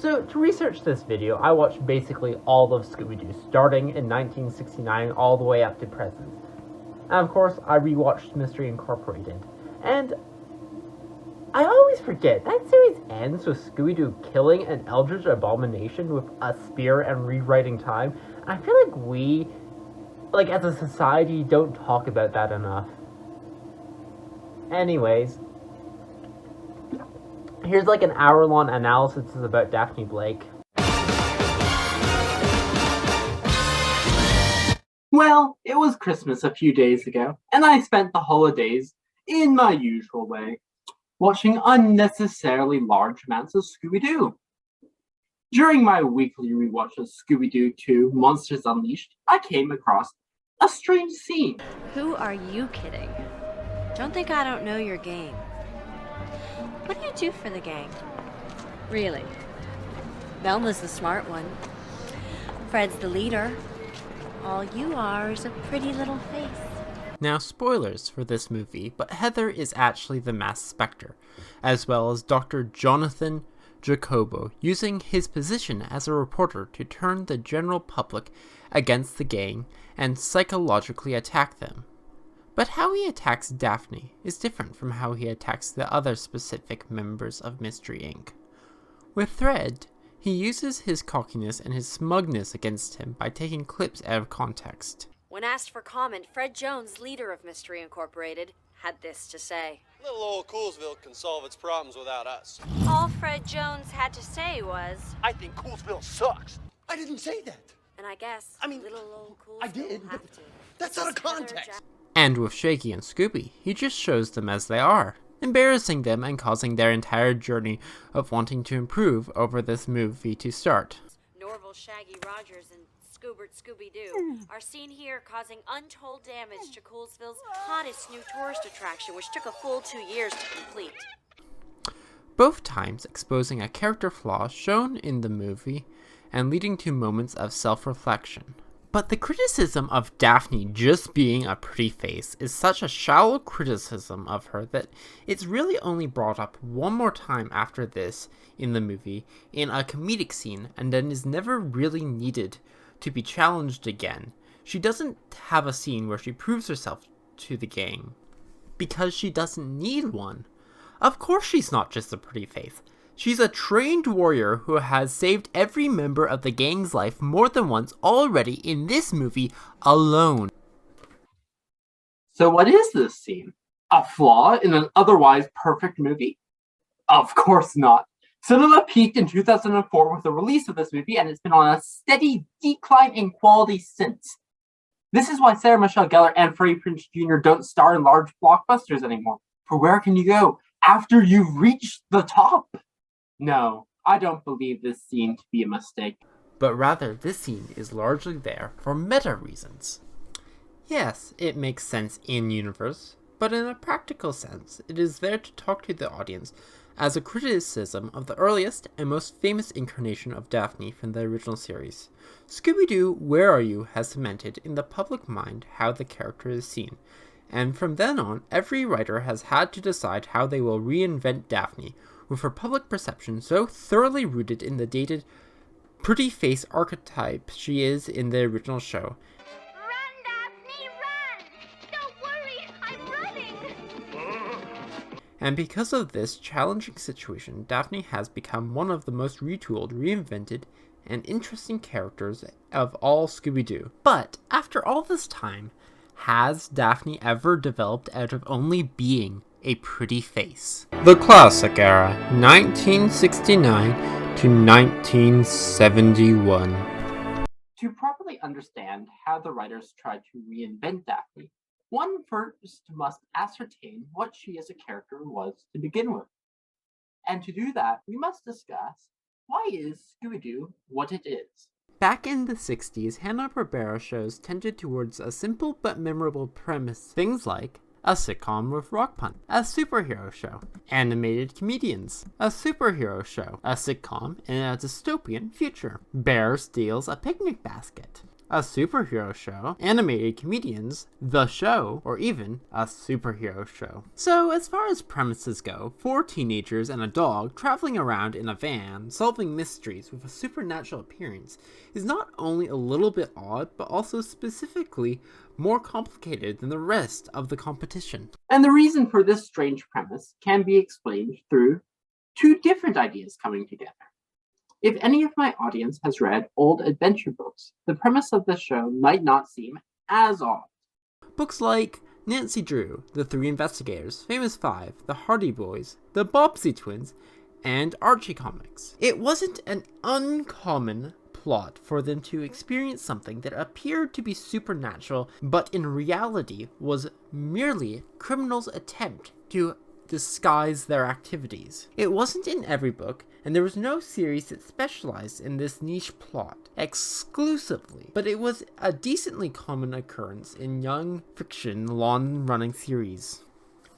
So, to research this video, I watched basically all of Scooby-Doo, starting in 1969 all the way up to present. And of course, I rewatched Mystery Incorporated. And I always forget, that series ends with Scooby-Doo killing an eldritch abomination with a spear and rewriting time. And I feel like we, as a society, don't talk about that enough. Anyways, here's an hour-long analysis about Daphne Blake. Well, it was Christmas a few days ago, and I spent the holidays in my usual way, watching unnecessarily large amounts of Scooby-Doo. During my weekly rewatch of Scooby-Doo 2 Monsters Unleashed, I came across a strange scene. Who are you kidding? Don't think I don't know your game. What do you do for the gang? Really? Velma's the smart one. Fred's the leader. All you are is a pretty little face. Now, spoilers for this movie, but Heather is actually the masked Spectre, as well as Dr. Jonathan Jacobo, using his position as a reporter to turn the general public against the gang and psychologically attack them. But how he attacks Daphne is different from how he attacks the other specific members of Mystery Inc. With Fred, he uses his cockiness and his smugness against him by taking clips out of context. When asked for comment, Fred Jones, leader of Mystery Incorporated, had this to say. Little old Coolsville can solve its problems without us. All Fred Jones had to say was, I think Coolsville sucks. I didn't say that. and I guess little old Coolsville I did, will but have to. that's out of context. And with Shaggy and Scooby, he just shows them as they are, embarrassing them and causing their entire journey of wanting to improve over this movie to start. Norval, Shaggy, Rogers, and Scoobert Scooby-Doo are seen here causing untold damage to Coolsville's hottest new tourist attraction, which took a full 2 years to complete. Both times exposing a character flaw shown in the movie and leading to moments of self-reflection. But the criticism of Daphne just being a pretty face is such a shallow criticism of her that it's really only brought up one more time after this in the movie in a comedic scene and then is never really needed to be challenged again. She doesn't have a scene where she proves herself to the gang because she doesn't need one. Of course she's not just a pretty face. She's a trained warrior who has saved every member of the gang's life more than once already in this movie alone. So what is this scene? A flaw in an otherwise perfect movie? Of course not. Cinema peaked in 2004 with the release of this movie, and it's been on a steady decline in quality since. This is why Sarah Michelle Gellar and Freddie Prinze Jr. don't star in large blockbusters anymore. For where can you go after you've reached the top? No, I don't believe this scene to be a mistake. But rather, this scene is largely there for meta reasons. Yes, it makes sense in-universe, but in a practical sense, it is there to talk to the audience as a criticism of the earliest and most famous incarnation of Daphne from the original series. Scooby-Doo, Where Are You? Has cemented in the public mind how the character is seen, and from then on, every writer has had to decide how they will reinvent Daphne, with her public perception so thoroughly rooted in the dated, pretty face archetype she is in the original show. Run, Daphne, run! Don't worry, I'm running! And because of this challenging situation, Daphne has become one of the most retooled, reinvented, and interesting characters of all Scooby-Doo. But after all this time, has Daphne ever developed out of only being a pretty face? The Classic Era, 1969 to 1971. To properly understand how the writers tried to reinvent Daphne, one first must ascertain what she as a character was to begin with. And to do that, we must discuss, why is Scooby-Doo what it is? Back in the 60s, Hanna-Barbera shows tended towards a simple but memorable premise. Things like a sitcom with rock puns, a superhero show, animated comedians, a superhero show, a sitcom in a dystopian future, Bear steals a picnic basket. a superhero show, animated comedians, the show, or even a superhero show. So as far as premises go, 4 teenagers and a dog traveling around in a van solving mysteries with a supernatural appearance is not only a little bit odd, but also specifically more complicated than the rest of the competition. And the reason for this strange premise can be explained through 2 different ideas coming together. If any of my audience has read old adventure books, the premise of this show might not seem as odd. Books like Nancy Drew, The 3 Investigators, Famous 5, The Hardy Boys, The Bobbsey Twins, and Archie comics. It wasn't an uncommon plot for them to experience something that appeared to be supernatural, but in reality was merely criminals' attempt to disguise their activities. It wasn't in every book, and there was no series that specialized in this niche plot exclusively, but it was a decently common occurrence in young fiction long-running series.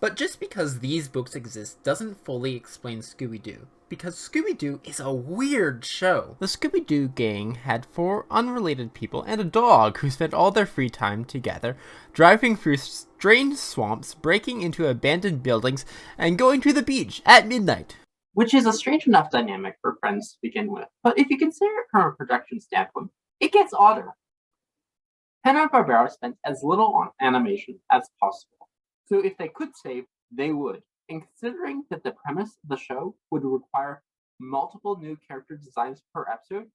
But just because these books exist doesn't fully explain Scooby-Doo, because Scooby-Doo is a weird show. The Scooby-Doo gang had 4 unrelated people and a dog who spent all their free time together, driving through strange swamps, breaking into abandoned buildings, and going to the beach at midnight. Which is a strange enough dynamic for Friends to begin with, but if you consider it from a production standpoint, it gets odder. Hanna-Barbera spent as little on animation as possible, so if they could save, they would. And considering that the premise of the show would require multiple new character designs per episode,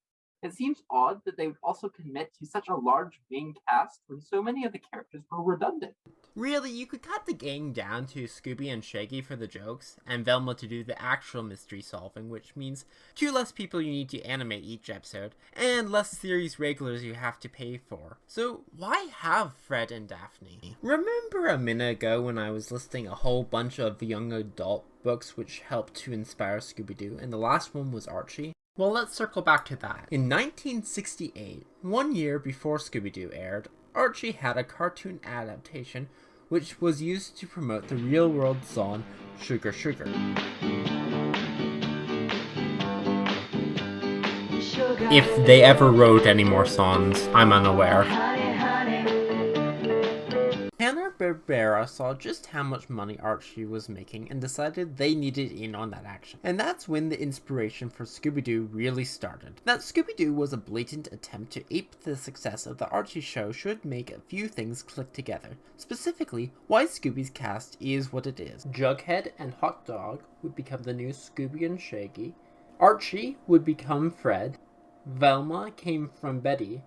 it seems odd that they would also commit to such a large main cast when so many of the characters were redundant. Really, you could cut the gang down to Scooby and Shaggy for the jokes, and Velma to do the actual mystery solving, which means 2 less people you need to animate each episode, and less series regulars you have to pay for. So why have Fred and Daphne? Remember a minute ago when I was listing a whole bunch of young adult books which helped to inspire Scooby-Doo, and the last one was Archie? Well, let's circle back to that. In 1968, 1 year before Scooby-Doo aired, Archie had a cartoon adaptation which was used to promote the real-world song Sugar Sugar. If they ever wrote any more songs, I'm unaware. Hanna-Barbera saw just how much money Archie was making and decided they needed in on that action. And that's when the inspiration for Scooby-Doo really started. That Scooby-Doo was a blatant attempt to ape the success of the Archie show should make a few things click together. Specifically, why Scooby's cast is what it is. Jughead and Hot Dog would become the new Scooby and Shaggy. Archie would become Fred. Velma came from Betty.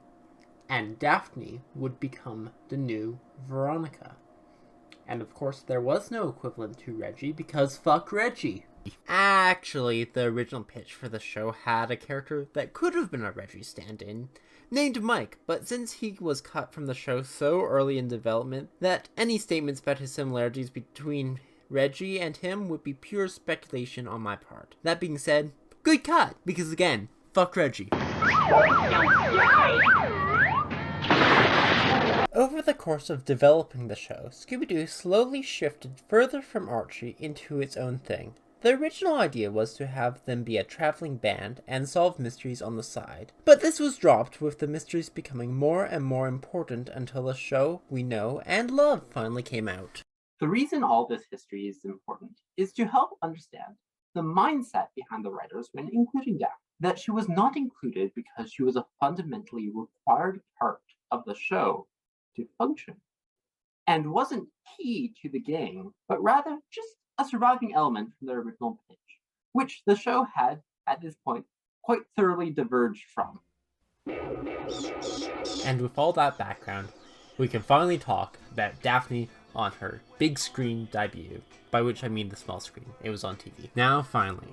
And Daphne would become the new Veronica. And of course, there was no equivalent to Reggie because fuck Reggie. Actually, the original pitch for the show had a character that could have been a Reggie stand-in, named Mike, but since he was cut from the show so early in development that any statements about his similarities between Reggie and him would be pure speculation on my part. That being said, good cut, because again, fuck Reggie. Over the course of developing the show, Scooby-Doo slowly shifted further from Archie into its own thing. The original idea was to have them be a traveling band and solve mysteries on the side, but this was dropped with the mysteries becoming more and more important until the show we know and love finally came out. The reason all this history is important is to help understand the mindset behind the writers when including Daphne. That she was not included because she was a fundamentally required part of the show to function, and wasn't key to the gang, but rather just a surviving element from their original pitch, which the show had, at this point, quite thoroughly diverged from. And with all that background, we can finally talk about Daphne on her big screen debut, by which I mean the small screen. It was on TV. Now, finally,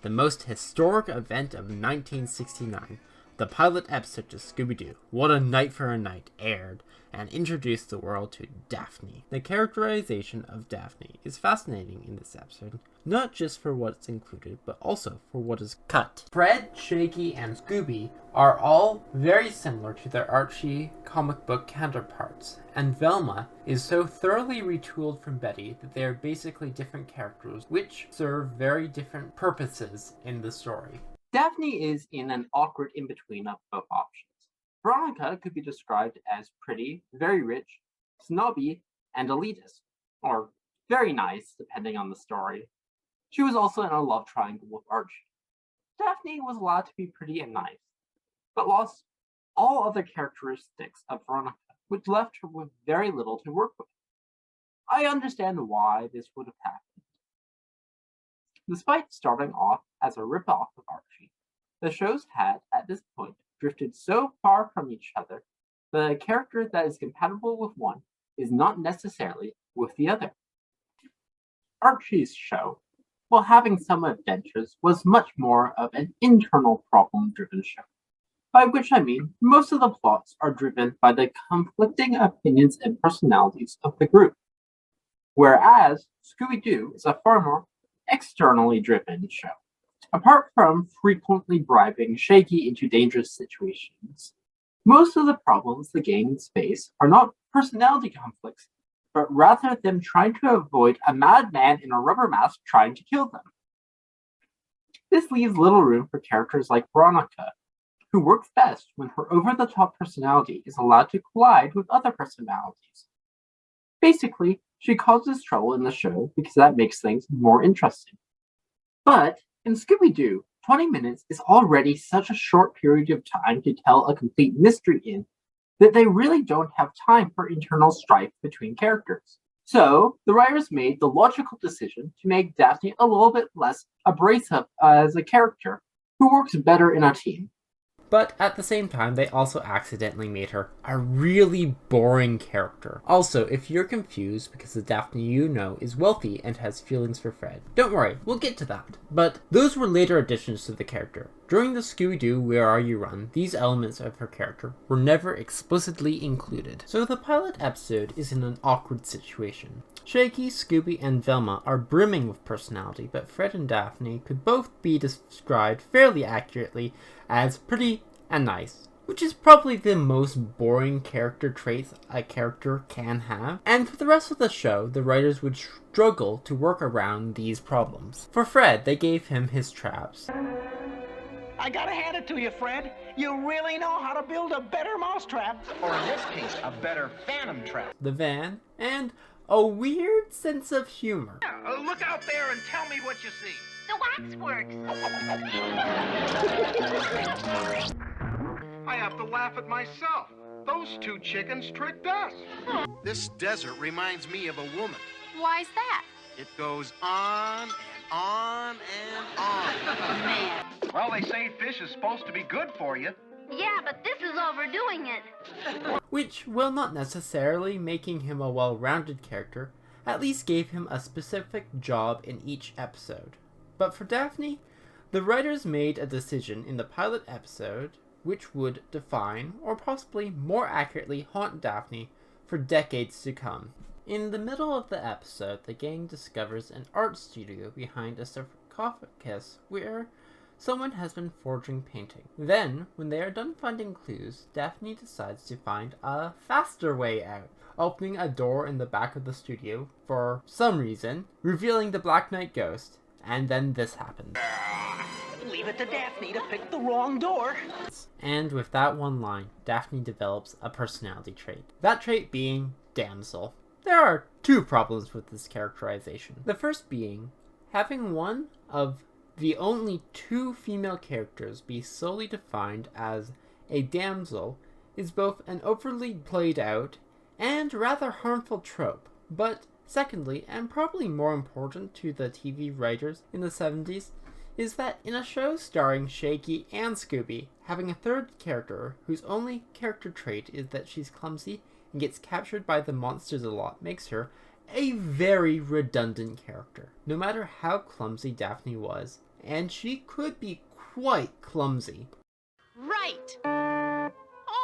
the most historic event of 1969, the pilot episode to Scooby-Doo, What a Night for a Night, aired and introduced the world to Daphne. The characterization of Daphne is fascinating in this episode, not just for what's included, but also for what is cut. Fred, Shaggy, and Scooby are all very similar to their Archie comic book counterparts, and Velma is so thoroughly retooled from Betty that they are basically different characters, which serve very different purposes in the story. Daphne is in an awkward in-between of both options. Veronica could be described as pretty, very rich, snobby, and elitist, or very nice, depending on the story. She was also in a love triangle with Archie. Daphne was allowed to be pretty and nice, but lost all other characteristics of Veronica, which left her with very little to work with. I understand why this would have happened. Despite starting off as a rip-off of Archie, the shows had, at this point, drifted so far from each other that a character that is compatible with one is not necessarily with the other. Archie's show, while having some adventures, was much more of an internal problem-driven show, by which I mean most of the plots are driven by the conflicting opinions and personalities of the group, whereas Scooby-Doo is a far more externally driven show. Apart from frequently bribing Shaggy into dangerous situations, most of the problems the gangs face are not personality conflicts, but rather them trying to avoid a madman in a rubber mask trying to kill them. This leaves little room for characters like Veronica, who works best when her over-the-top personality is allowed to collide with other personalities. Basically, she causes trouble in the show because that makes things more interesting. But in Scooby-Doo, 20 minutes is already such a short period of time to tell a complete mystery in that they really don't have time for internal strife between characters. So, the writers made the logical decision to make Daphne a little bit less abrasive as a character who works better in a team. But at the same time, they also accidentally made her a really boring character. Also, if you're confused because the Daphne you know is wealthy and has feelings for Fred, don't worry, we'll get to that. But those were later additions to the character. During the Scooby-Doo Where Are You run, these elements of her character were never explicitly included. So the pilot episode is in an awkward situation. Shaggy, Scooby, and Velma are brimming with personality, but Fred and Daphne could both be described fairly accurately as pretty and nice, which is probably the most boring character traits a character can have. And for the rest of the show, the writers would struggle to work around these problems. For Fred, they gave him his traps. I gotta hand it to you, Fred. You really know how to build a better mousetrap. Or in this case, a better phantom trap. The van, and a weird sense of humor. Look out there and tell me what you see. The waxworks. I have to laugh at myself. Those two chickens tricked us. This desert reminds me of a woman. Why's that? It goes on and on and on. Man. Well, they say fish is supposed to be good for you. Yeah, but this is overdoing it. Which, while not necessarily making him a well-rounded character, at least gave him a specific job in each episode. But for Daphne, the writers made a decision in the pilot episode which would define, or possibly more accurately haunt Daphne for decades to come. In the middle of the episode, the gang discovers an art studio behind a sarcophagus where someone has been forging painting. Then, when they are done finding clues, Daphne decides to find a faster way out, opening a door in the back of the studio for some reason, revealing the Black Knight ghost, and then this happens. Leave it to Daphne to pick the wrong door. And with that one line, Daphne develops a personality trait. That trait being damsel. There are two problems with this characterization. The first being, having one of the only two female characters be solely defined as a damsel is both an overly played out and rather harmful trope. But secondly, and probably more important to the TV writers in the 70s, is that in a show starring Shaggy and Scooby, having a third character whose only character trait is that she's clumsy and gets captured by the monsters a lot makes her a very redundant character. No matter how clumsy Daphne was, and she could be quite clumsy. Right. Oh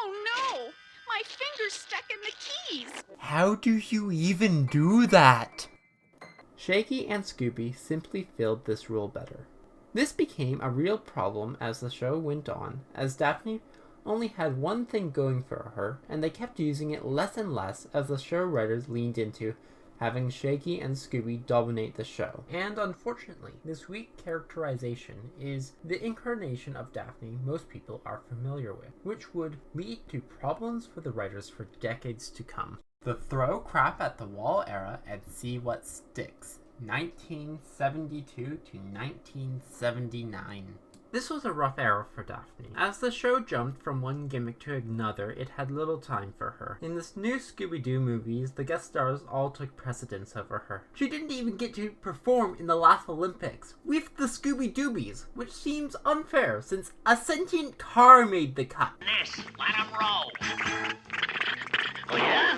no! My finger's stuck in the keys! How do you even do that? Shaggy and Scooby simply filled this role better. This became a real problem as the show went on, as Daphne only had one thing going for her, and they kept using it less and less as the show writers leaned into having Shaggy and Scooby dominate the show. And unfortunately, this weak characterization is the incarnation of Daphne most people are familiar with, which would lead to problems for the writers for decades to come. The throw crap at the wall era and see what sticks. 1972 to 1979. This was a rough era for Daphne. As the show jumped from one gimmick to another, it had little time for her. In the new Scooby-Doo movies, the guest stars all took precedence over her. She didn't even get to perform in the last Olympics with the Scooby-Doobies, which seems unfair since a sentient car made the cut. This, let 'em roll. Oh, yeah?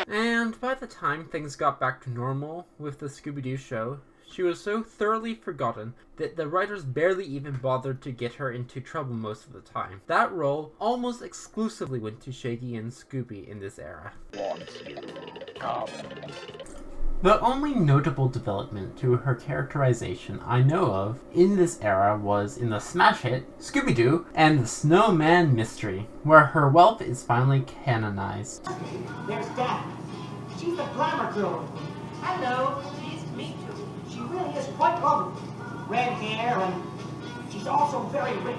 And by the time things got back to normal with the Scooby-Doo show, she was so thoroughly forgotten that the writers barely even bothered to get her into trouble most of the time. That role almost exclusively went to Shaggy and Scooby in this era. The only notable development to her characterization I know of in this era was in the smash hit Scooby-Doo and the Snowman Mystery, where her wealth is finally canonized. There's Daphne. She's the glamour girl. Hello. She's me too. She really is quite lovely. Red hair, and she's also very rich.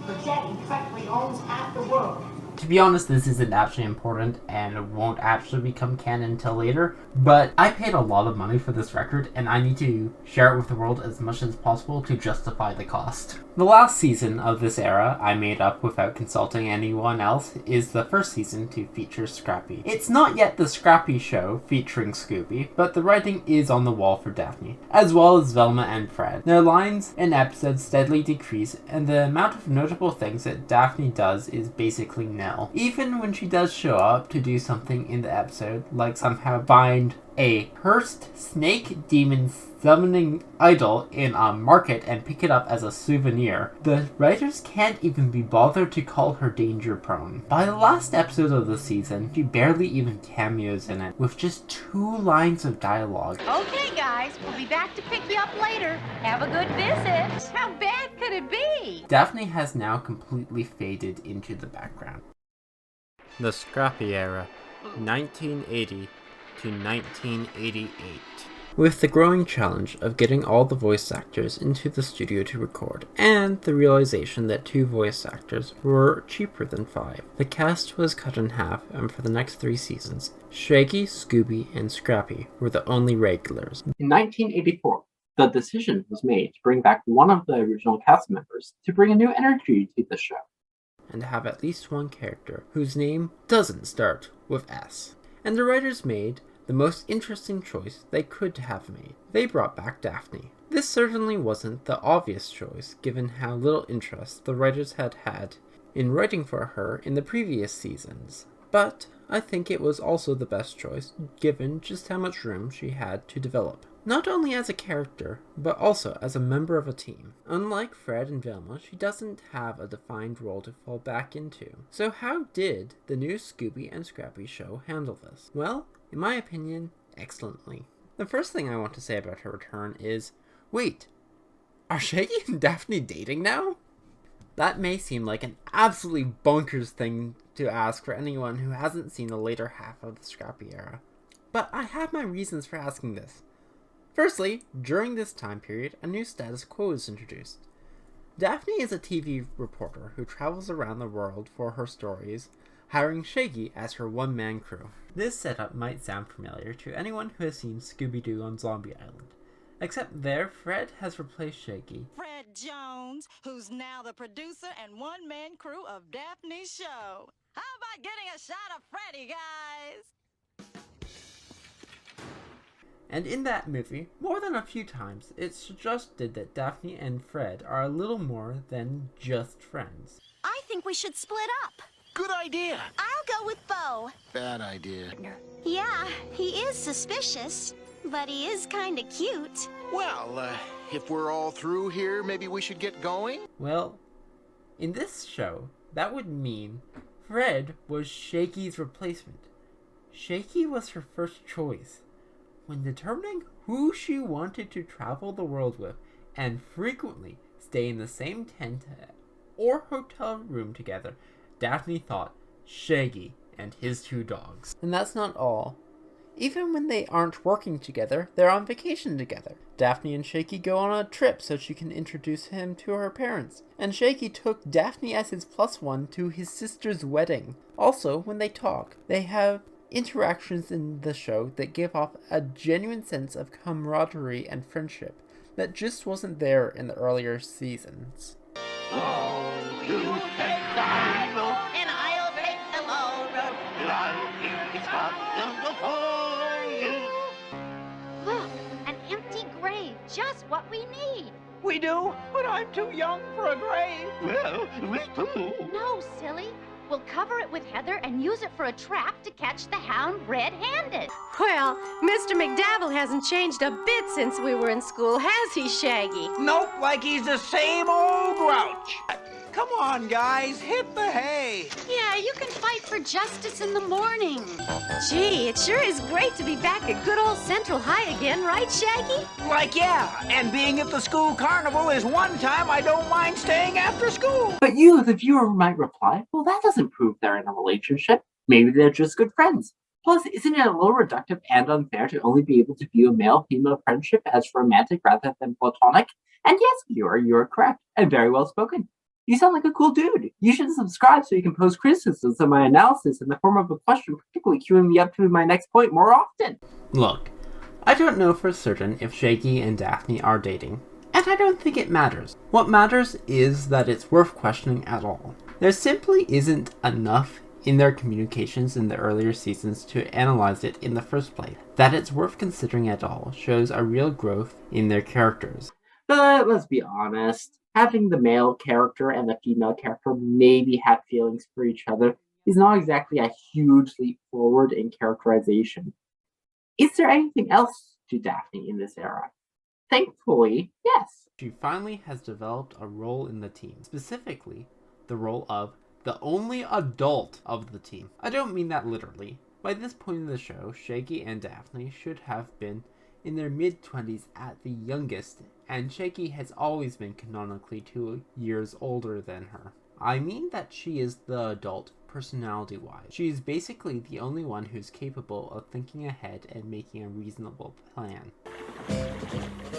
Her daddy practically owns half the world. To be honest, this isn't actually important and won't actually become canon until later, but I paid a lot of money for this record and I need to share it with the world as much as possible to justify the cost. The last season of this era I made up without consulting anyone else is the first season to feature Scrappy. It's not yet the Scrappy show featuring Scooby, but the writing is on the wall for Daphne, as well as Velma and Fred. Their lines and episodes steadily decrease and the amount of notable things that Daphne does is basically nil. Even when she does show up to do something in the episode, like somehow find a cursed snake demon summoning idol in a market and pick it up as a souvenir, the writers can't even be bothered to call her danger prone. By the last episode of the season, she barely even cameos in it, with just 2 lines of dialogue. Okay, guys, we'll be back to pick you up later. Have a good visit. How bad could it be? Daphne has now completely faded into the background. The Scrappy Era, 1980 to 1988. With the growing challenge of getting all the voice actors into the studio to record, and the realization that 2 voice actors were cheaper than 5, the cast was cut in half, and for the next 3 seasons, Shaggy, Scooby, and Scrappy were the only regulars. In 1984, the decision was made to bring back one of the original cast members to bring a new energy to the show. And have at least one character whose name doesn't start with S. And the writers made the most interesting choice they could have made. They brought back Daphne. This certainly wasn't the obvious choice, given how little interest the writers had had in writing for her in the previous seasons. But I think it was also the best choice, given just how much room she had to develop. Not only as a character, but also as a member of a team. Unlike Fred and Velma, she doesn't have a defined role to fall back into. So how did the new Scooby and Scrappy show handle this? Well, in my opinion, excellently. The first thing I want to say about her return is, wait, are Shaggy and Daphne dating now? That may seem like an absolutely bonkers thing to ask for anyone who hasn't seen the later half of the Scrappy era. But I have my reasons for asking this. Firstly, during this time period, a new status quo is introduced. Daphne is a TV reporter who travels around the world for her stories, hiring Shaggy as her one-man crew. This setup might sound familiar to anyone who has seen Scooby-Doo on Zombie Island, except there, Fred has replaced Shaggy. Fred Jones, who's now the producer and one-man crew of Daphne's show. How about getting a shot of Freddy, guys? And in that movie, more than a few times, it's suggested that Daphne and Fred are a little more than just friends. I think we should split up. Good idea. I'll go with Bo. Bad idea. Yeah, he is suspicious, but he is kinda cute. Well, if we're all through here, maybe we should get going? Well, in this show, that would mean Fred was Shaggy's replacement. Shaggy was her first choice. When determining who she wanted to travel the world with and frequently stay in the same tent or hotel room together, Daphne thought Shaggy and his 2 dogs. And that's not all. Even when they aren't working together, they're on vacation together. Daphne and Shaggy go on a trip so she can introduce him to her parents. And Shaggy took Daphne as his +1 to his sister's wedding. Also, when they talk, they have interactions in the show that give off a genuine sense of camaraderie and friendship that just wasn't there in the earlier seasons. Oh, you take the high road, and I'll take the low road, and I'll keep it Look, an empty grave, just what we need. We do, but I'm too young for a grave. Well, we too. No, silly. We'll cover it with heather and use it for a trap to catch the hound red-handed. Well, Mr. McDaville hasn't changed a bit since we were in school, has he, Shaggy? Nope, like he's the same old grouch. Come on, guys, hit the hay. Yeah, you can fight for justice in the morning. Gee, it sure is great to be back at good old Central High again, right, Shaggy? Like, yeah, and being at the school carnival is one time I don't mind staying after school. But you, the viewer, might reply, well, that doesn't prove they're in a relationship. Maybe they're just good friends. Plus, isn't it a little reductive and unfair to only be able to view a male-female friendship as romantic rather than platonic? And yes, viewer, you are correct, and very well spoken. You sound like a cool dude. You should subscribe so you can post criticisms of my analysis in the form of a question, particularly queuing me up to my next point more often. Look, I don't know for certain if Shaggy and Daphne are dating, and I don't think it matters. What matters is that it's worth questioning at all. There simply isn't enough in their communications in the earlier seasons to analyze it in the first place. That it's worth considering at all shows a real growth in their characters. But let's be honest, having the male character and the female character maybe have feelings for each other is not exactly a huge leap forward in characterization. Is there anything else to Daphne in this era? Thankfully, yes. She finally has developed a role in the team, specifically the role of the only adult of the team. I don't mean that literally. By this point in the show, Shaggy and Daphne should have been in their mid-20s at the youngest, and Shaggy has always been canonically 2 years older than her. I mean that she is the adult, personality-wise. She is basically the only one who's capable of thinking ahead and making a reasonable plan.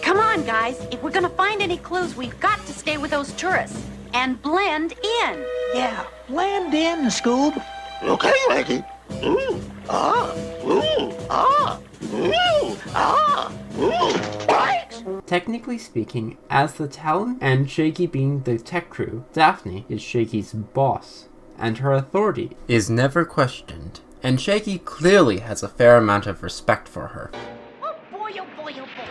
Come on, guys. If we're gonna find any clues, we've got to stay with those tourists and blend in. Yeah, blend in, Scoob. Okay, Maggie. Ooh, ah, ooh, ah, ooh, ah, ooh. Thanks. Technically speaking, as the Talon and Shaggy being the tech crew, Daphne is Shaggy's boss, and her authority is never questioned, and Shaggy clearly has a fair amount of respect for her. Oh boy, oh boy, oh boy.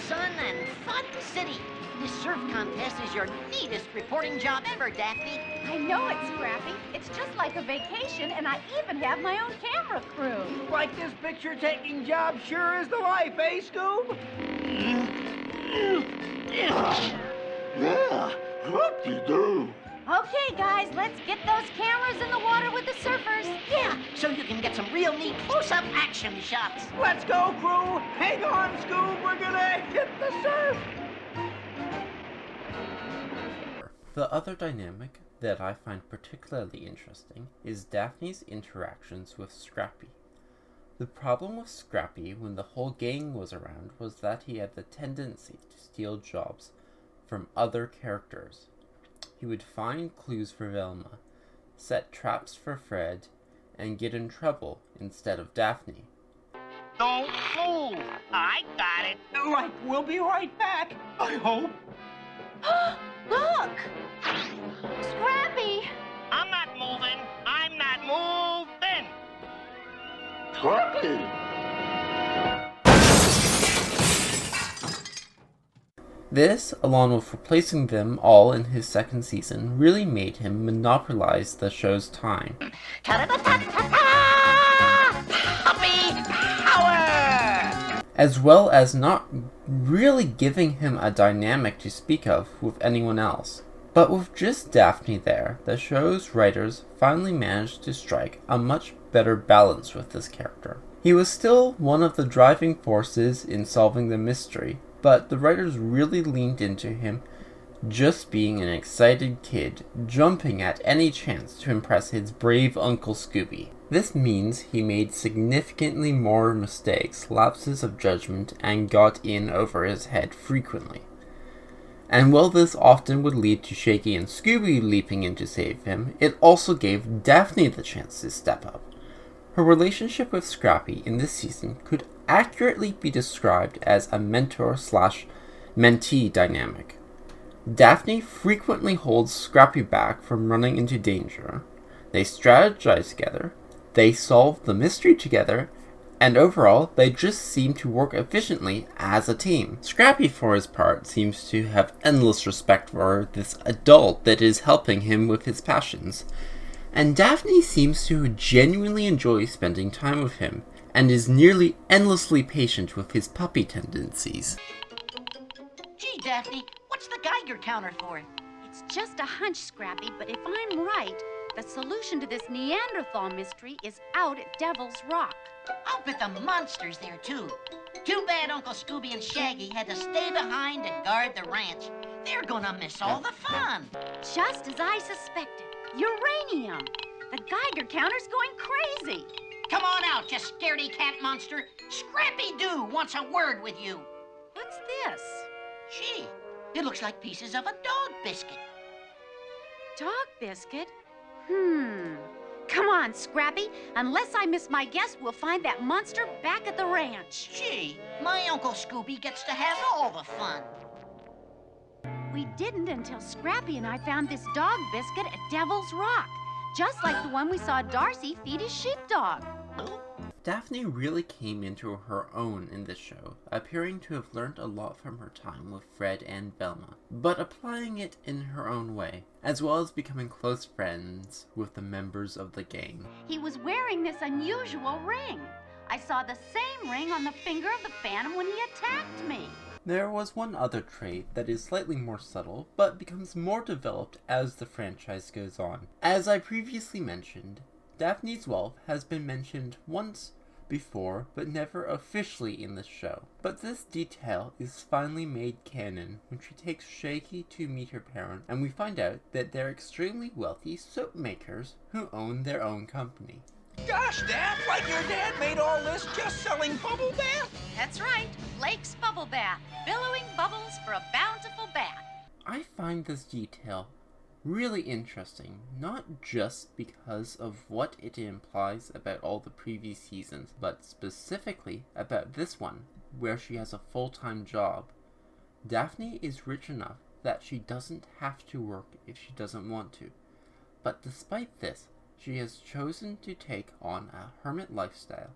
Sun and Fun City. This surf contest is your neatest reporting job ever, Daphne. I know it's scrappy. It's just like a vacation, and I even have my own camera crew. Like this picture-taking job sure is the life, eh, Scoob? Yeah, whoop-de-doo. Okay, guys, let's get those cameras in the water with the surfers. Yeah, so you can get some real neat close-up action shots. Let's go, crew. Hang on, Scoob. We're gonna hit the surf. The other dynamic that I find particularly interesting is Daphne's interactions with Scrappy. The problem with Scrappy when the whole gang was around was that he had the tendency to steal jobs from other characters. He would find clues for Velma, set traps for Fred, and get in trouble instead of Daphne. Don't move. I got it. Like, we'll be right back. I hope. Look! Scrappy! I'm not moving. I'm not moving. Scrappy. This, along with replacing them all in his second season, really made him monopolize the show's time. Puppy power! As well as not really giving him a dynamic to speak of with anyone else. But with just Daphne there, the show's writers finally managed to strike a much better balance with this character. He was still one of the driving forces in solving the mystery, but the writers really leaned into him just being an excited kid, jumping at any chance to impress his brave Uncle Scooby. This means he made significantly more mistakes, lapses of judgment, and got in over his head frequently. And while this often would lead to Shaky and Scooby leaping in to save him, it also gave Daphne the chance to step up. Her relationship with Scrappy in this season could accurately be described as a mentor/mentee dynamic. Daphne frequently holds Scrappy back from running into danger. They strategize together, they solve the mystery together, and overall, they just seem to work efficiently as a team. Scrappy, for his part, seems to have endless respect for this adult that is helping him with his passions. And Daphne seems to genuinely enjoy spending time with him, and is nearly endlessly patient with his puppy tendencies. Gee, Daphne, what's the Geiger counter for? It's just a hunch, Scrappy, but if I'm right, the solution to this Neanderthal mystery is out at Devil's Rock. I'll bet the monster's there, too. Too bad Uncle Scooby and Shaggy had to stay behind to guard the ranch. They're gonna miss all the fun. Just as I suspected. Uranium! The Geiger counter's going crazy. Come on out, you scaredy cat monster. Scrappy-Doo wants a word with you. What's this? Gee, it looks like pieces of a dog biscuit. Dog biscuit? Come on, Scrappy. Unless I miss my guess, we'll find that monster back at the ranch. Gee, my Uncle Scooby gets to have all the fun. We didn't until Scrappy and I found this dog biscuit at Devil's Rock, just like the one we saw Darcy feed his sheepdog. Daphne really came into her own in this show, appearing to have learned a lot from her time with Fred and Velma, but applying it in her own way, as well as becoming close friends with the members of the gang. He was wearing this unusual ring. I saw the same ring on the finger of the Phantom when he attacked me. There was one other trait that is slightly more subtle, but becomes more developed as the franchise goes on. As I previously mentioned, Daphne's wealth has been mentioned once before, but never officially in the show. But this detail is finally made canon when she takes Shaky to meet her parents, and we find out that they're extremely wealthy soap makers who own their own company. Gosh, Dad, like your dad made all this just selling bubble bath? That's right, Blake's Bubble Bath, billowing bubbles for a bountiful bath. I find this detail really interesting, not just because of what it implies about all the previous seasons, but specifically about this one, where she has a full-time job. Daphne is rich enough that she doesn't have to work if she doesn't want to, but despite this, she has chosen to take on a hermit lifestyle,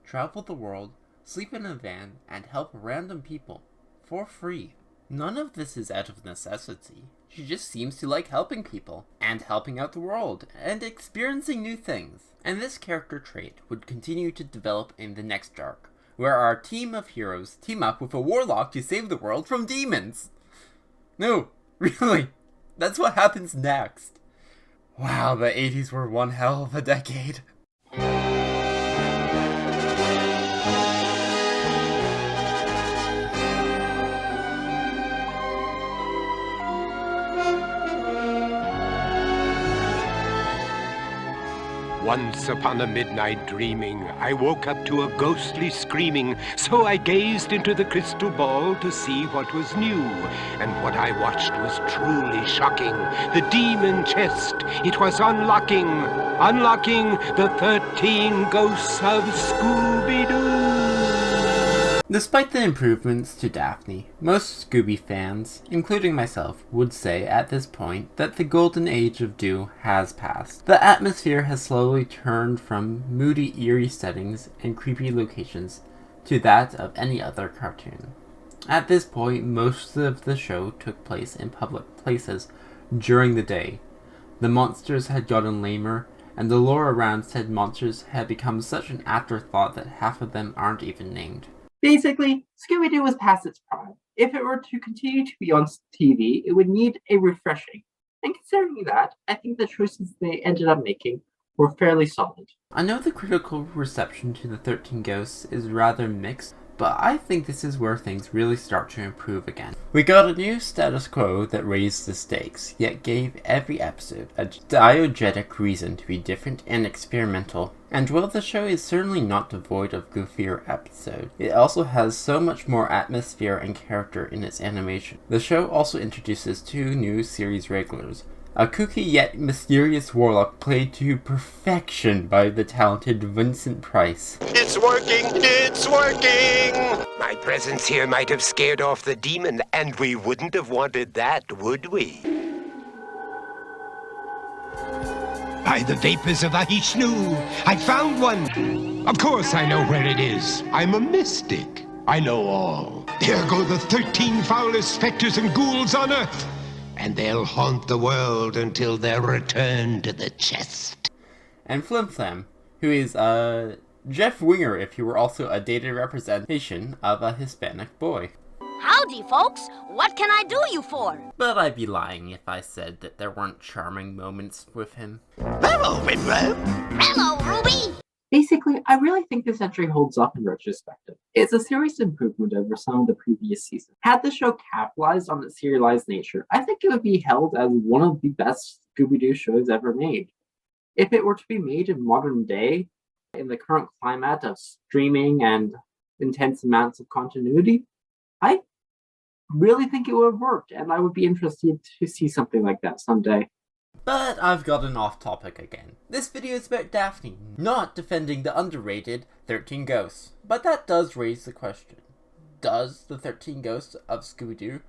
travel the world, sleep in a van, and help random people for free. None of this is out of necessity. She just seems to like helping people, and helping out the world, and experiencing new things. And this character trait would continue to develop in the next arc, where our team of heroes team up with a warlock to save the world from demons. No, really, that's what happens next. Wow, the 80s were one hell of a decade. Once upon a midnight dreaming, I woke up to a ghostly screaming, so I gazed into the crystal ball to see what was new. And what I watched was truly shocking. The demon chest, it was unlocking the 13 ghosts of Scooby-Doo. Despite the improvements to Daphne, most Scooby fans, including myself, would say at this point that the golden age of Doo has passed. The atmosphere has slowly turned from moody, eerie settings and creepy locations to that of any other cartoon. At this point, most of the show took place in public places during the day. The monsters had gotten lamer, and the lore around said monsters had become such an afterthought that half of them aren't even named. Basically, Scooby-Doo was past its prime. If it were to continue to be on TV, it would need a refreshing. And considering that, I think the choices they ended up making were fairly solid. I know the critical reception to the 13 Ghosts is rather mixed, but I think this is where things really start to improve again. We got a new status quo that raised the stakes, yet gave every episode a diegetic reason to be different and experimental. And while the show is certainly not devoid of goofier episodes, it also has so much more atmosphere and character in its animation. The show also introduces 2 new series regulars, a kooky yet mysterious warlock played to perfection by the talented Vincent Price. It's working! It's working! My presence here might have scared off the demon, and we wouldn't have wanted that, would we? By the vapors of Ahishnu, I found one! Of course I know where it is. I'm a mystic. I know all. There go the 13 foulest specters and ghouls on Earth, and they'll haunt the world until their return to the chest. And Flim Flam, who is Jeff Winger if he were also a dated representation of a Hispanic boy. Howdy, folks. What can I do you for? But I'd be lying if I said that there weren't charming moments with him. Hello, Winrow. Hello, Ruby. Basically, I really think this entry holds up in retrospective. It's a serious improvement over some of the previous seasons. Had the show capitalized on its serialized nature, I think it would be held as one of the best Scooby-Doo shows ever made. If it were to be made in modern day, in the current climate of streaming and intense amounts of continuity, I really think it would have worked, and I would be interested to see something like that someday. But I've gotten off topic again. This video is about Daphne, not defending the underrated 13 Ghosts. But that does raise the question. Does the 13 Ghosts of Scooby-Doo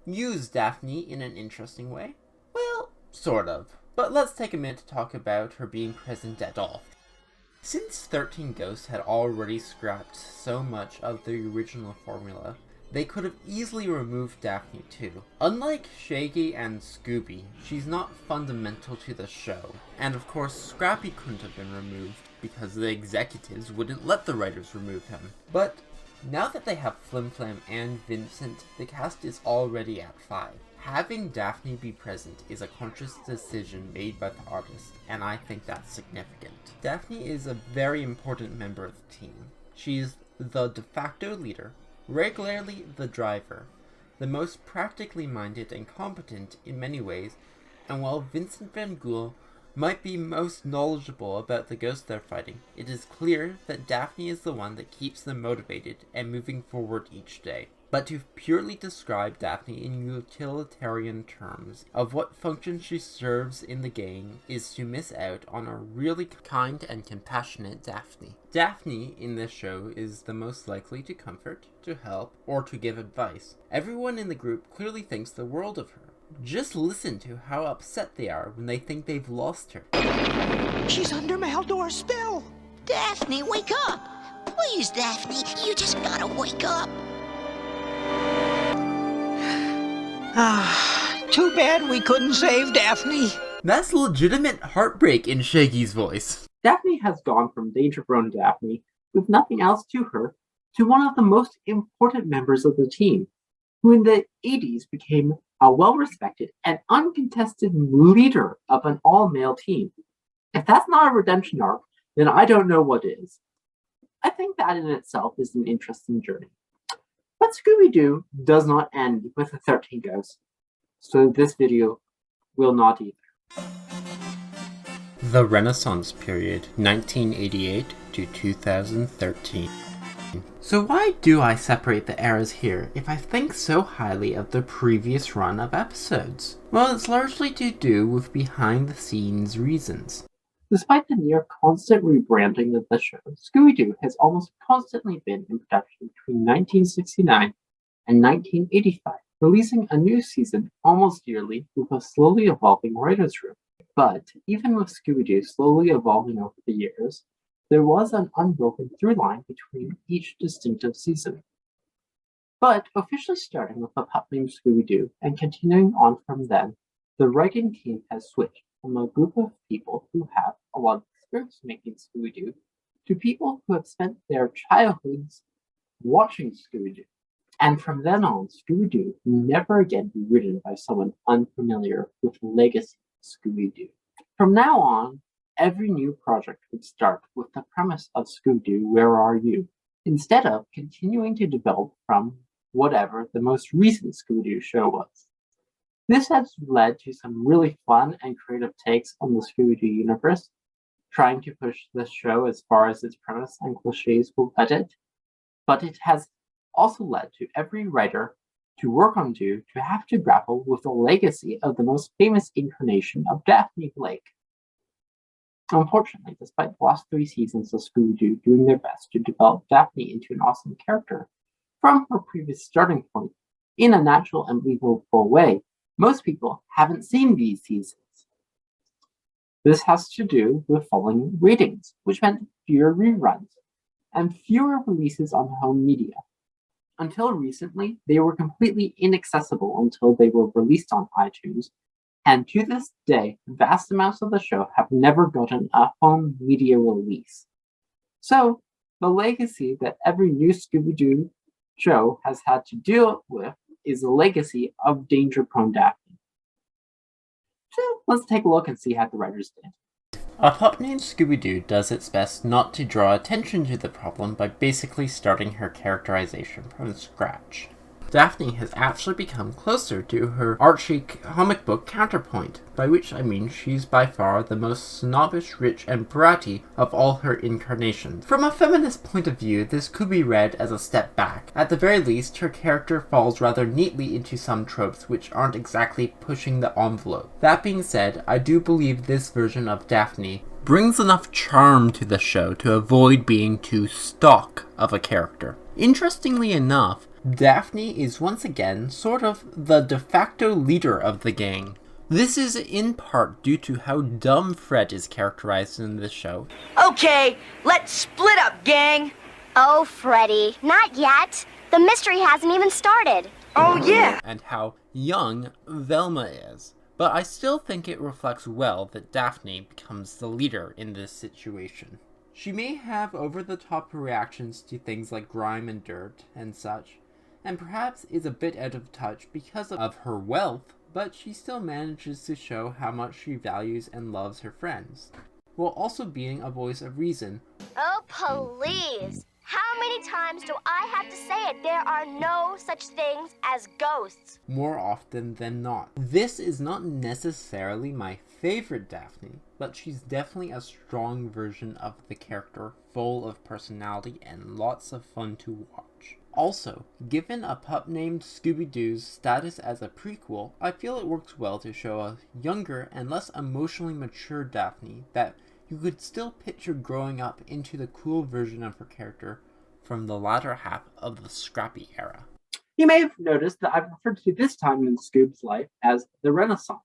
use Daphne in an interesting way? Well, sort of. But let's take a minute to talk about her being present at all. Since 13 Ghosts had already scrapped so much of the original formula, they could have easily removed Daphne too. Unlike Shaggy and Scooby, she's not fundamental to the show. And of course, Scrappy couldn't have been removed because the executives wouldn't let the writers remove him. But now that they have Flim Flam and Vincent, the cast is already at 5. Having Daphne be present is a conscious decision made by the artist, and I think that's significant. Daphne is a very important member of the team. She's the de facto leader, regularly the driver, the most practically minded and competent in many ways, and while Vincent Van Ghoul might be most knowledgeable about the ghosts they're fighting, it is clear that Daphne is the one that keeps them motivated and moving forward each day. But to purely describe Daphne in utilitarian terms of what function she serves in the gang is to miss out on a really kind and compassionate Daphne. Daphne in this show is the most likely to comfort, to help, or to give advice. Everyone in the group clearly thinks the world of her. Just listen to how upset they are when they think they've lost her. She's under Maldor's spell. Daphne, wake up. Please, Daphne, you just gotta wake up. Too bad we couldn't save Daphne. That's legitimate heartbreak in Shaggy's voice. Daphne has gone from danger-prone Daphne, with nothing else to her, to one of the most important members of the team, who in the 80s became a well-respected and uncontested leader of an all-male team. If that's not a redemption arc, then I don't know what is. I think that in itself is an interesting journey. But Scooby-Doo does not end with the 13 Ghosts, so this video will not either. The Renaissance period, 1988 to 2013. So why do I separate the eras here if I think so highly of the previous run of episodes? Well, it's largely to do with behind-the-scenes reasons. Despite the near constant rebranding of the show, Scooby-Doo has almost constantly been in production between 1969 and 1985, releasing a new season almost yearly with a slowly evolving writer's room. But even with Scooby-Doo slowly evolving over the years, there was an unbroken through line between each distinctive season. But officially starting with a pup named Scooby-Doo and continuing on from then, the writing team has switched from a group of people who have a lot of experience making Scooby-Doo to people who have spent their childhoods watching Scooby-Doo. And from then on, Scooby-Doo will never again be written by someone unfamiliar with the legacy of Scooby-Doo. From now on, every new project would start with the premise of Scooby-Doo, Where Are You? instead of continuing to develop from whatever the most recent Scooby-Doo show was. This has led to some really fun and creative takes on the Scooby-Doo universe, trying to push the show as far as its premise and cliches will let it, but it has also led to every writer to work on Doo to have to grapple with the legacy of the most famous incarnation of Daphne Blake. Unfortunately, despite the last 3 seasons of Scooby-Doo doing their best to develop Daphne into an awesome character from her previous starting point in a natural and believable way, most people haven't seen these seasons. This has to do with falling ratings, which meant fewer reruns and fewer releases on home media. Until recently, they were completely inaccessible until they were released on iTunes, and to this day, vast amounts of the show have never gotten a home media release. So, the legacy that every new Scooby-Doo show has had to deal with is the legacy of danger-prone Daphne. So, let's take a look and see how the writers did. A pup named Scooby-Doo does its best not to draw attention to the problem by basically starting her characterization from scratch. Daphne has actually become closer to her Archie comic book counterpoint, by which I mean she's by far the most snobbish, rich, and bratty of all her incarnations. From a feminist point of view, this could be read as a step back. At the very least, her character falls rather neatly into some tropes which aren't exactly pushing the envelope. That being said, I do believe this version of Daphne brings enough charm to the show to avoid being too stock of a character. Interestingly enough, Daphne is once again sort of the de facto leader of the gang. This is in part due to how dumb Fred is characterized in this show. Okay, let's split up, gang! Oh, Freddy, not yet. The mystery hasn't even started. Oh, yeah! And how young Velma is. But I still think it reflects well that Daphne becomes the leader in this situation. She may have over-the-top reactions to things like grime and dirt and such, and perhaps is a bit out of touch because of her wealth, but she still manages to show how much she values and loves her friends, while also being a voice of reason. Oh, please! How many times do I have to say it? There are no such things as ghosts. More often than not. This is not necessarily my favorite Daphne, but she's definitely a strong version of the character, full of personality and lots of fun to watch. Also, given a pup named Scooby-Doo's status as a prequel, I feel it works well to show a younger and less emotionally mature Daphne that you could still picture growing up into the cool version of her character from the latter half of the Scrappy era. You may have noticed that I've referred to this time in Scoob's life as the Renaissance.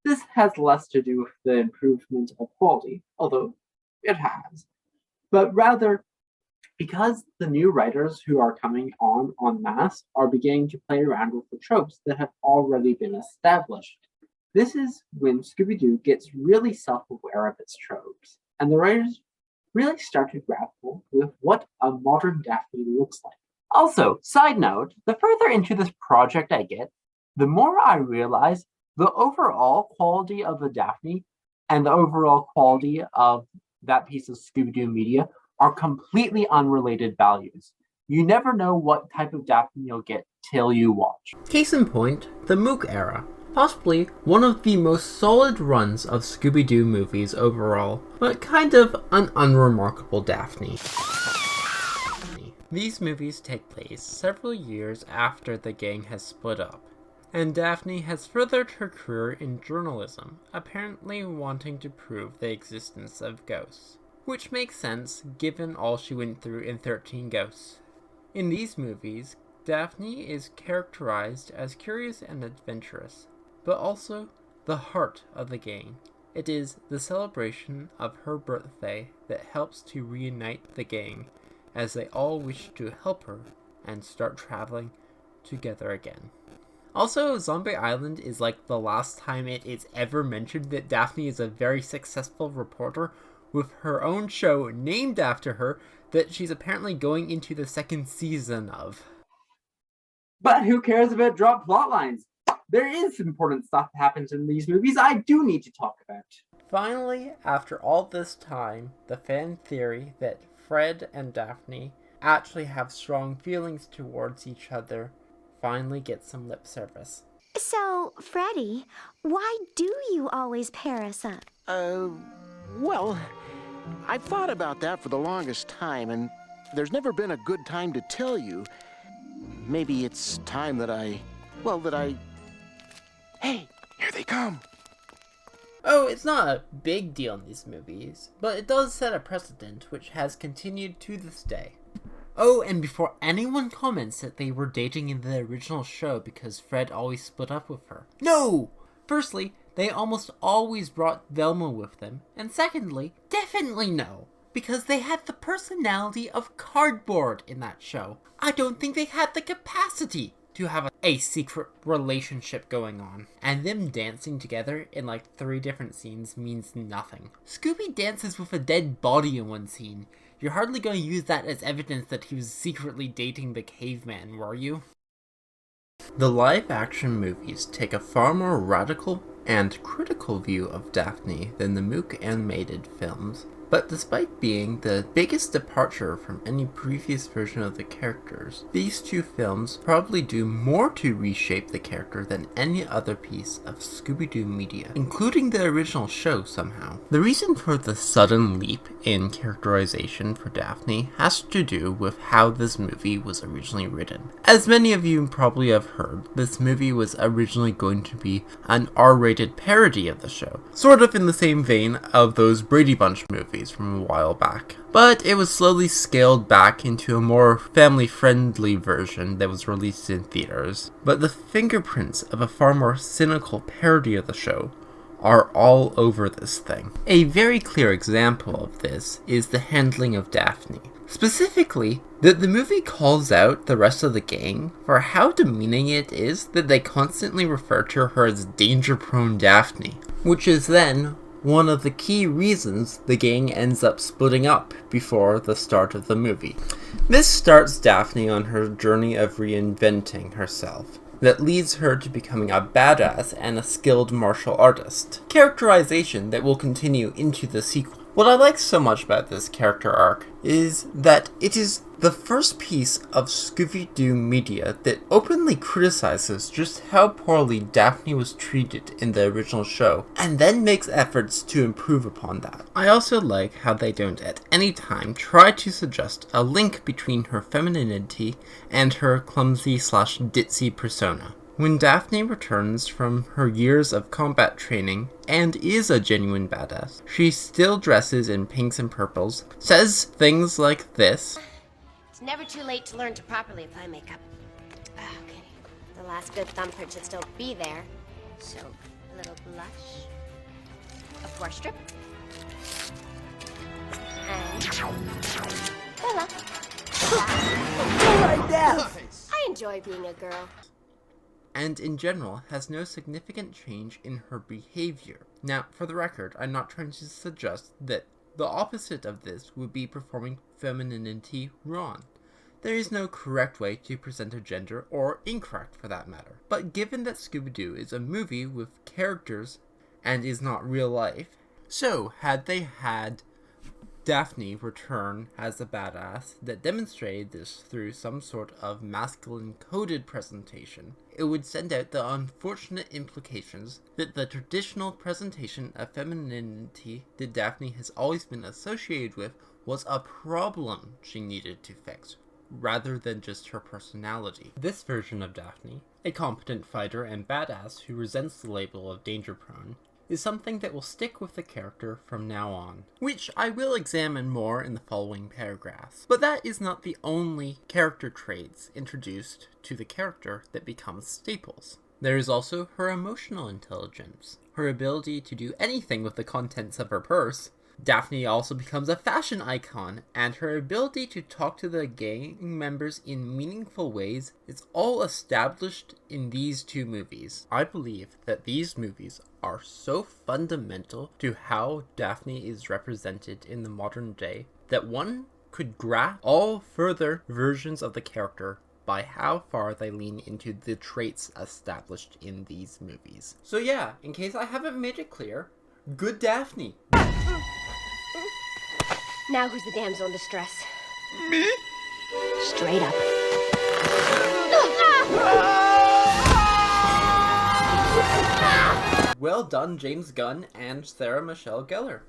This has less to do with the improvement of quality, although it has, but rather because the new writers who are coming on en masse are beginning to play around with the tropes that have already been established. This is when Scooby-Doo gets really self-aware of its tropes, and the writers really start to grapple with what a modern Daphne looks like. Also, side note, the further into this project I get, the more I realize the overall quality of the Daphne and the overall quality of that piece of Scooby-Doo media are completely unrelated values. You never know what type of Daphne you'll get till you watch. Case in point, the Mook era. Possibly one of the most solid runs of Scooby-Doo movies overall, but kind of an unremarkable Daphne. These movies take place several years after the gang has split up, and Daphne has furthered her career in journalism, apparently wanting to prove the existence of ghosts, which makes sense given all she went through in 13 Ghosts. In these movies, Daphne is characterized as curious and adventurous, but also the heart of the gang. It is the celebration of her birthday that helps to reunite the gang, as they all wish to help her and start traveling together again. Also, Zombie Island is like the last time it is ever mentioned that Daphne is a very successful reporter with her own show named after her that she's apparently going into the 2nd season of. But who cares about drop plot lines? There is important stuff that happens in these movies I do need to talk about. Finally, after all this time, the fan theory that Fred and Daphne actually have strong feelings towards each other finally get some lip service. So, Freddie, why do you always pair us up? Well, I've thought about that for the longest time, and there's never been a good time to tell you. Maybe it's time that I... Hey, here they come! Oh, it's not a big deal in these movies, but it does set a precedent which has continued to this day. Oh, and before anyone comments that they were dating in the original show because Fred always split up with her. No! Firstly, they almost always brought Velma with them, and secondly, definitely no, because they had the personality of cardboard in that show. I don't think they had the capacity to have a secret relationship going on. And them dancing together in like 3 different scenes means nothing. Scooby dances with a dead body in one scene. You're hardly going to use that as evidence that he was secretly dating the caveman, were you? The live-action movies take a far more radical and critical view of Daphne than the Mook animated films. But despite being the biggest departure from any previous version of the characters, these 2 films probably do more to reshape the character than any other piece of Scooby-Doo media, including the original show somehow. The reason for the sudden leap in characterization for Daphne has to do with how this movie was originally written. As many of you probably have heard, this movie was originally going to be an R-rated parody of the show, sort of in the same vein of those Brady Bunch movies from a while back. But it was slowly scaled back into a more family-friendly version that was released in theaters. But the fingerprints of a far more cynical parody of the show are all over this thing. A very clear example of this is the handling of Daphne. Specifically, that the movie calls out the rest of the gang for how demeaning it is that they constantly refer to her as danger-prone Daphne, which is then one of the key reasons the gang ends up splitting up before the start of the movie. This starts Daphne on her journey of reinventing herself, that leads her to becoming a badass and a skilled martial artist. Characterization that will continue into the sequel. What I like so much about this character arc is that it is the first piece of Scooby-Doo media that openly criticizes just how poorly Daphne was treated in the original show, and then makes efforts to improve upon that. I also like how they don't at any time try to suggest a link between her femininity and her clumsy/ditzy persona. When Daphne returns from her years of combat training, and is a genuine badass, she still dresses in pinks and purples, says things like this. It's never too late to learn to properly apply makeup. Okay, the last good thumbprint should still be there. So, a little blush, a pore strip, and voila. Right now. I enjoy being a girl. And in general has no significant change in her behavior. Now, for the record, I'm not trying to suggest that the opposite of this would be performing femininity wrong. There is no correct way to present a gender, or incorrect for that matter. But given that Scooby-Doo is a movie with characters and is not real life, so had they had Daphne return as a badass that demonstrated this through some sort of masculine coded presentation, it would send out the unfortunate implications that the traditional presentation of femininity that Daphne has always been associated with was a problem she needed to fix, rather than just her personality. This version of Daphne, a competent fighter and badass who resents the label of danger-prone, is something that will stick with the character from now on, which I will examine more in the following paragraphs. But that is not the only character traits introduced to the character that become staples. There is also her emotional intelligence, her ability to do anything with the contents of her purse. Daphne also becomes a fashion icon, and her ability to talk to the gang members in meaningful ways is all established in these 2 movies. I believe that these movies are so fundamental to how Daphne is represented in the modern day that one could grasp all further versions of the character by how far they lean into the traits established in these movies. So yeah, in case I haven't made it clear, good Now who's the damsel in distress? Me? Straight up. Well done, James Gunn and Sarah Michelle Gellar.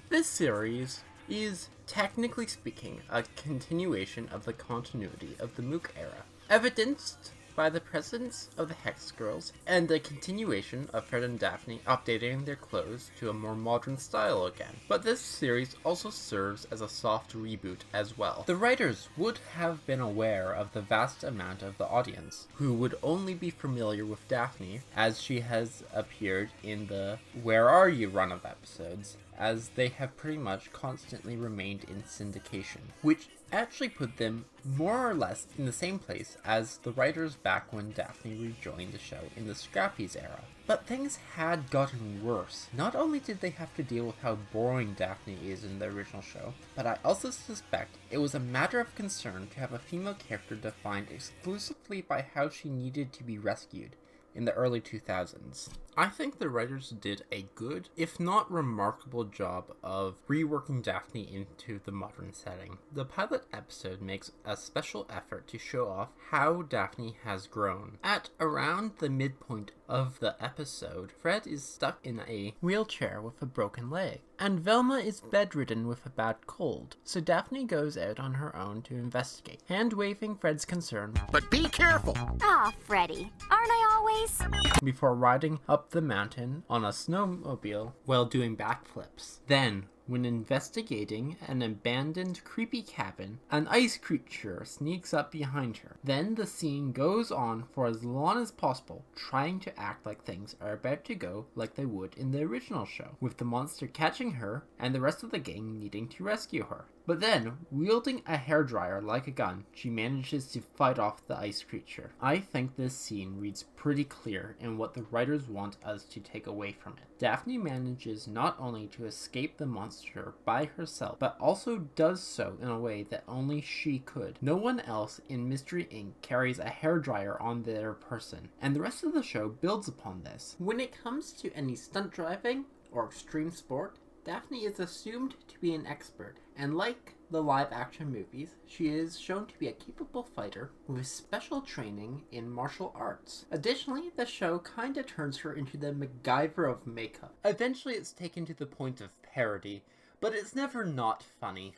This series is, technically speaking, a continuation of the continuity of the MOOC era, evidenced by the presence of the Hex Girls and a continuation of Fred and Daphne updating their clothes to a more modern style again. But this series also serves as a soft reboot as well. The writers would have been aware of the vast amount of the audience who would only be familiar with Daphne as she has appeared in the Where Are You run of episodes, as they have pretty much constantly remained in syndication, which actually put them more or less in the same place as the writers back when Daphne rejoined the show in the Scrappies era. But things had gotten worse. Not only did they have to deal with how boring Daphne is in the original show, but I also suspect it was a matter of concern to have a female character defined exclusively by how she needed to be rescued in the early 2000s. I think the writers did a good, if not remarkable, job of reworking Daphne into the modern setting. The pilot episode makes a special effort to show off how Daphne has grown. At around the midpoint of the episode, Fred is stuck in a wheelchair with a broken leg, and Velma is bedridden with a bad cold, so Daphne goes out on her own to investigate, hand-waving Fred's concern, "But be careful!" Aw, Freddy, aren't I always? Before riding up the mountain on a snowmobile while doing backflips. Then, when investigating an abandoned creepy cabin, an ice creature sneaks up behind her. Then the scene goes on for as long as possible, trying to act like things are about to go like they would in the original show, with the monster catching her and the rest of the gang needing to rescue her. But then, wielding a hairdryer like a gun, she manages to fight off the ice creature. I think this scene reads pretty clear in what the writers want us to take away from it. Daphne manages not only to escape the monster by herself, but also does so in a way that only she could. No one else in Mystery Inc. carries a hairdryer on their person, and the rest of the show builds upon this. When it comes to any stunt driving or extreme sport, Daphne is assumed to be an expert, and like the live-action movies, she is shown to be a capable fighter with special training in martial arts. Additionally, the show kinda turns her into the MacGyver of makeup. Eventually it's taken to the point of parody, but it's never not funny.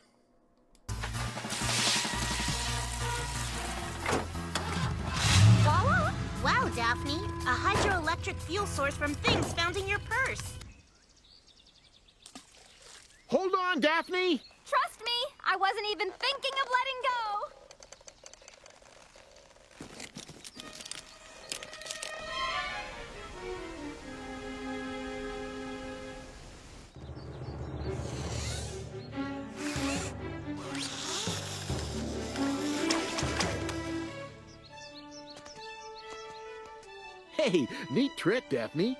Voila! Wow, Daphne, a hydroelectric fuel source from things found in your purse. Hold on, Daphne! Trust me, I wasn't even thinking of letting go. Hey, neat trick, Daphne.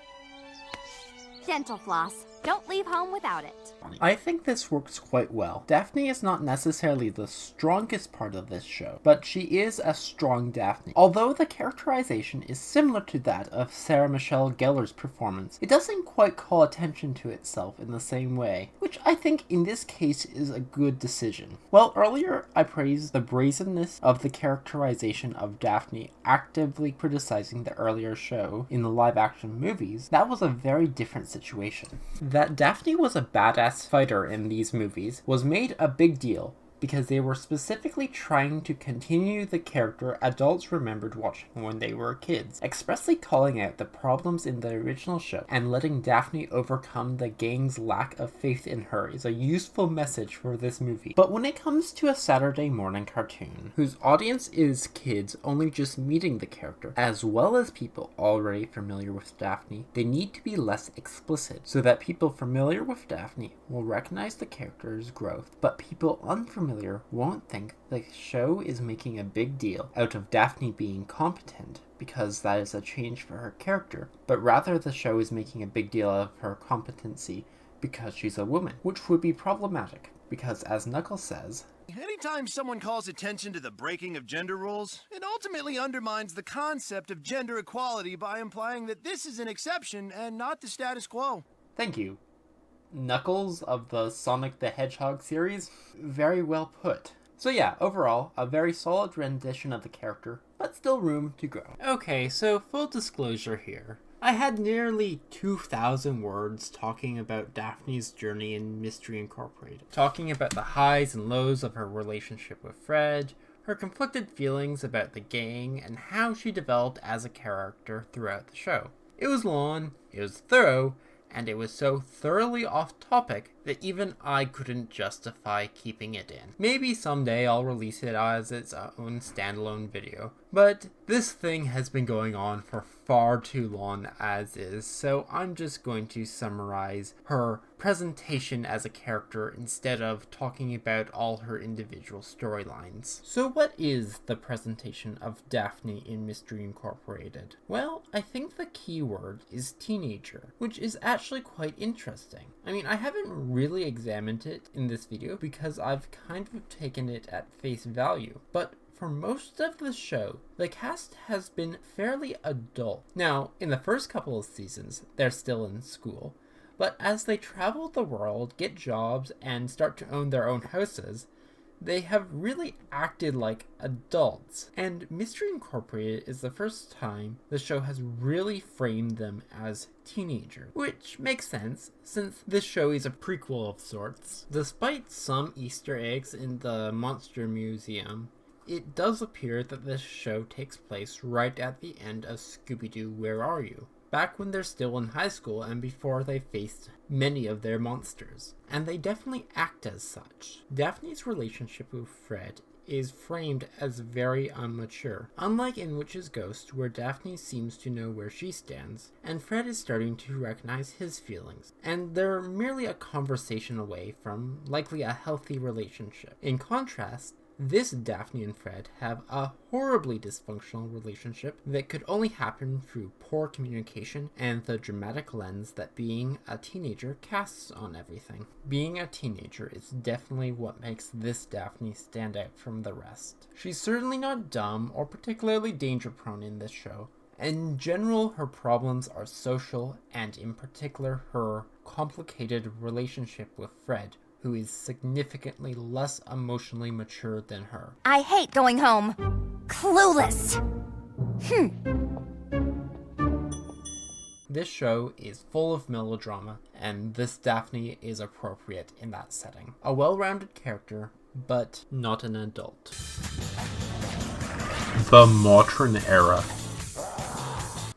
Dental floss. Don't leave home without it. I think this works quite well. Daphne is not necessarily the strongest part of this show, but she is a strong Daphne. Although the characterization is similar to that of Sarah Michelle Gellar's performance, it doesn't quite call attention to itself in the same way, which I think in this case is a good decision. Well, earlier I praised the brazenness of the characterization of Daphne actively criticizing the earlier show in the live-action movies. That was a very different situation. That Daphne was a badass fighter in these movies was made a big deal because they were specifically trying to continue the character adults remembered watching when they were kids, expressly calling out the problems in the original show and letting Daphne overcome the gang's lack of faith in her is a useful message for this movie. But when it comes to a Saturday morning cartoon, whose audience is kids only just meeting the character, as well as people already familiar with Daphne, they need to be less explicit so that people familiar with Daphne will recognize the character's growth, but people unfamiliar won't think the show is making a big deal out of Daphne being competent because that is a change for her character, but rather the show is making a big deal of her competency because she's a woman, which would be problematic because, as Knuckles says, anytime someone calls attention to the breaking of gender roles, it ultimately undermines the concept of gender equality by implying that this is an exception and not the status quo. Thank you. Knuckles of the Sonic the Hedgehog series, very well put. So yeah, overall, a very solid rendition of the character, but still room to grow. Okay, so full disclosure here. I had nearly 2,000 words talking about Daphne's journey in Mystery Incorporated. Talking about the highs and lows of her relationship with Fred, her conflicted feelings about the gang, and how she developed as a character throughout the show. It was long, it was thorough, and it was so thoroughly off topic that even I couldn't justify keeping it in. Maybe someday I'll release it as its own standalone video, but this thing has been going on for far too long as is, so I'm just going to summarize her presentation as a character instead of talking about all her individual storylines. So what is the presentation of Daphne in Mystery Incorporated? Well, I think the key word is teenager, which is actually quite interesting. I mean, I haven't really examined it in this video because I've kind of taken it at face value, but for most of the show, the cast has been fairly adult. Now, in the first couple of seasons, they're still in school, but as they travel the world, get jobs, and start to own their own houses, they have really acted like adults. And Mystery Incorporated is the first time the show has really framed them as teenagers, which makes sense since this show is a prequel of sorts. Despite some Easter eggs in the Monster Museum, it does appear that this show takes place right at the end of Scooby-Doo Where Are You? Back when they're still in high school and before they faced many of their monsters. And they definitely act as such. Daphne's relationship with Fred is framed as very immature, unlike in Witch's Ghost, where Daphne seems to know where she stands, and Fred is starting to recognize his feelings, and they're merely a conversation away from likely a healthy relationship. In contrast, this Daphne and Fred have a horribly dysfunctional relationship that could only happen through poor communication and the dramatic lens that being a teenager casts on everything. Being a teenager is definitely what makes this Daphne stand out from the rest. She's certainly not dumb or particularly danger prone in this show. In general, her problems are social, and in particular her complicated relationship with Fred, who is significantly less emotionally mature than her. I hate going home. Clueless. This show is full of melodrama, and this Daphne is appropriate in that setting. A well-rounded character, but not an adult. The modern era.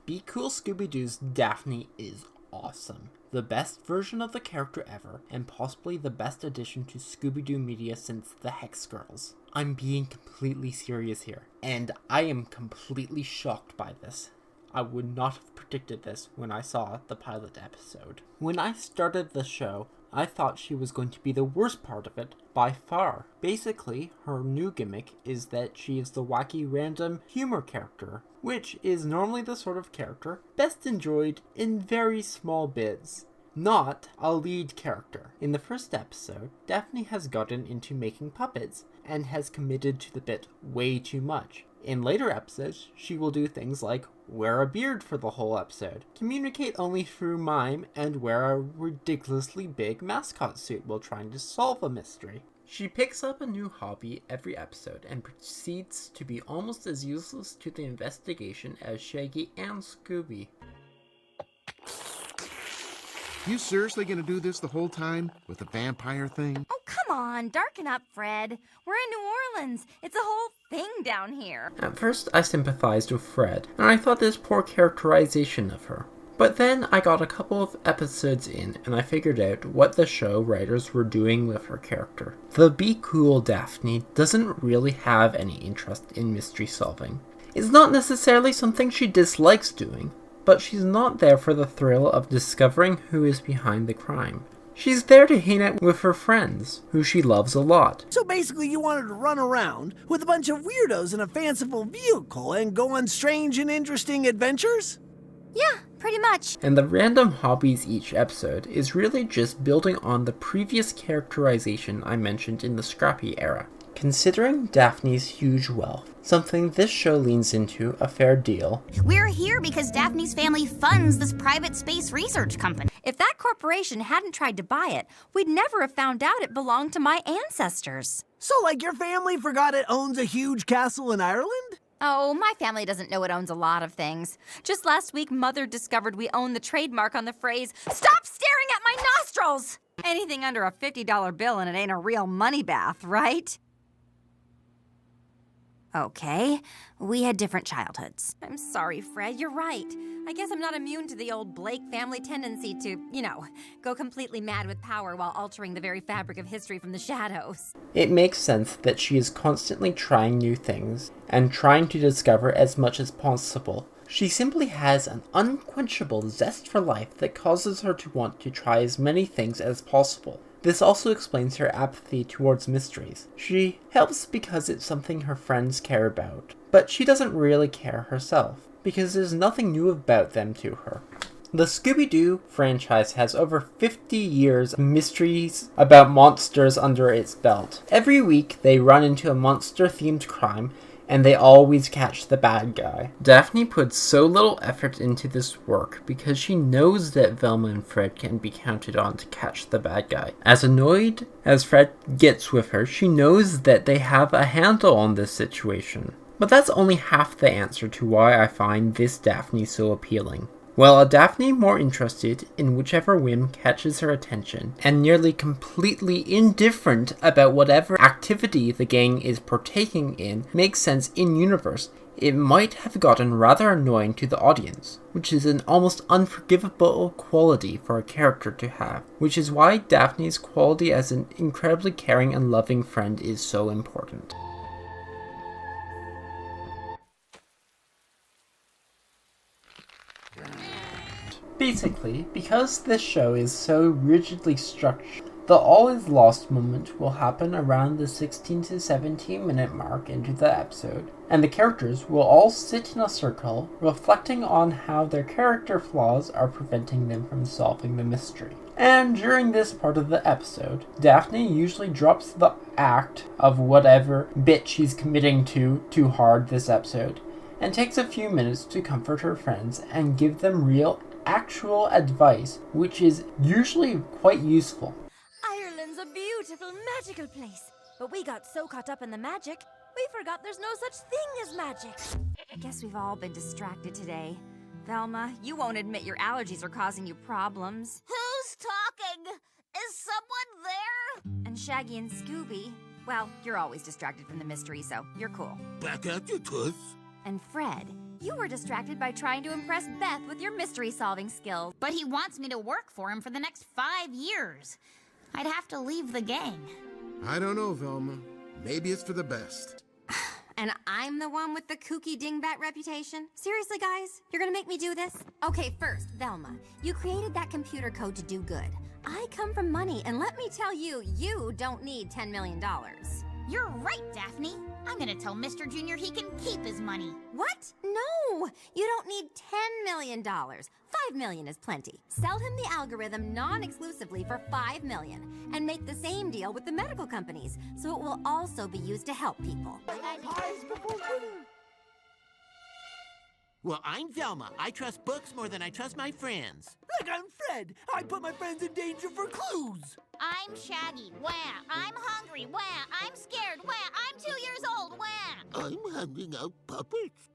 Be Cool Scooby-Doo's Daphne is awesome. The best version of the character ever, and possibly the best addition to Scooby-Doo media since the Hex Girls. I'm being completely serious here, and I am completely shocked by this. I would not have predicted this when I saw the pilot episode. When I started the show, I thought she was going to be the worst part of it, by far. Basically, her new gimmick is that she is the wacky random humor character, which is normally the sort of character best enjoyed in very small bits, not a lead character. In the first episode, Daphne has gotten into making puppets, and has committed to the bit way too much. In later episodes, she will do things like wear a beard for the whole episode, communicate only through mime, and wear a ridiculously big mascot suit while trying to solve a mystery. She picks up a new hobby every episode and proceeds to be almost as useless to the investigation as Shaggy and Scooby. You seriously gonna do this the whole time with the vampire thing? Oh, come on, darken up, Fred. We're in New Orleans. It's a whole thing down here. At first, I sympathized with Fred, and I thought this poor characterization of her. But then I got a couple of episodes in, and I figured out what the show writers were doing with her character. The Be Cool Daphne doesn't really have any interest in mystery solving. It's not necessarily something she dislikes doing, but she's not there for the thrill of discovering who is behind the crime. She's there to hang out with her friends, who she loves a lot. So basically you wanted to run around with a bunch of weirdos in a fanciful vehicle and go on strange and interesting adventures? Yeah, pretty much. And the random hobbies each episode is really just building on the previous characterization I mentioned in the Scrappy era. Considering Daphne's huge wealth, something this show leans into a fair deal. We're here because Daphne's family funds this private space research company. If that corporation hadn't tried to buy it, we'd never have found out it belonged to my ancestors. So, like, your family forgot it owns a huge castle in Ireland? Oh, my family doesn't know it owns a lot of things. Just last week, Mother discovered we own the trademark on the phrase, "Stop staring at my nostrils!" Anything under a $50 bill and it ain't a real money bath, right? Okay, we had different childhoods. I'm sorry, Fred, you're right. I guess I'm not immune to the old Blake family tendency to, go completely mad with power while altering the very fabric of history from the shadows. It makes sense that she is constantly trying new things and trying to discover as much as possible. She simply has an unquenchable zest for life that causes her to want to try as many things as possible. This also explains her apathy towards mysteries. She helps because it's something her friends care about, but she doesn't really care herself, because there's nothing new about them to her. The Scooby-Doo franchise has over 50 years of mysteries about monsters under its belt. Every week they run into a monster-themed crime, and they always catch the bad guy. Daphne puts so little effort into this work because she knows that Velma and Fred can be counted on to catch the bad guy. As annoyed as Fred gets with her, she knows that they have a handle on this situation. But that's only half the answer to why I find this Daphne so appealing. Well, a Daphne more interested in whichever whim catches her attention, and nearly completely indifferent about whatever activity the gang is partaking in makes sense in-universe, it might have gotten rather annoying to the audience, which is an almost unforgivable quality for a character to have, which is why Daphne's quality as an incredibly caring and loving friend is so important. Basically, because this show is so rigidly structured, the all is lost moment will happen around the 16 to 17 minute mark into the episode, and the characters will all sit in a circle reflecting on how their character flaws are preventing them from solving the mystery. And during this part of the episode, Daphne usually drops the act of whatever bit she's committing to too hard this episode, and takes a few minutes to comfort her friends and give them real actual advice, which is usually quite useful. Ireland's a beautiful, magical place. But we got so caught up in the magic, we forgot there's no such thing as magic. I guess we've all been distracted today. Velma, you won't admit your allergies are causing you problems. Who's talking? Is someone there? And Shaggy and Scooby, well, you're always distracted from the mystery, so you're cool. Back at you, Tuss. And Fred, you were distracted by trying to impress Beth with your mystery-solving skills. But he wants me to work for him for the next 5 years. I'd have to leave the gang. I don't know, Velma. Maybe it's for the best. And I'm the one with the kooky dingbat reputation? Seriously, guys? You're gonna make me do this? Okay, first, Velma, you created that computer code to do good. I come from money, and let me tell you, you don't need $10 million. You're right, Daphne. I'm gonna tell Mr. Junior he can keep his money. What? No! You don't need $10 million. $5 million is plenty. Sell him the algorithm non-exclusively for $5 million, and make the same deal with the medical companies, so it will also be used to help people. Well, I'm Velma. I trust books more than I trust my friends. Like I'm Fred. I put my friends in danger for clues. I'm Shaggy. Wah! I'm hungry. Wah! I'm scared. Wah! I'm 2 years old. Wah! I'm handing out puppets.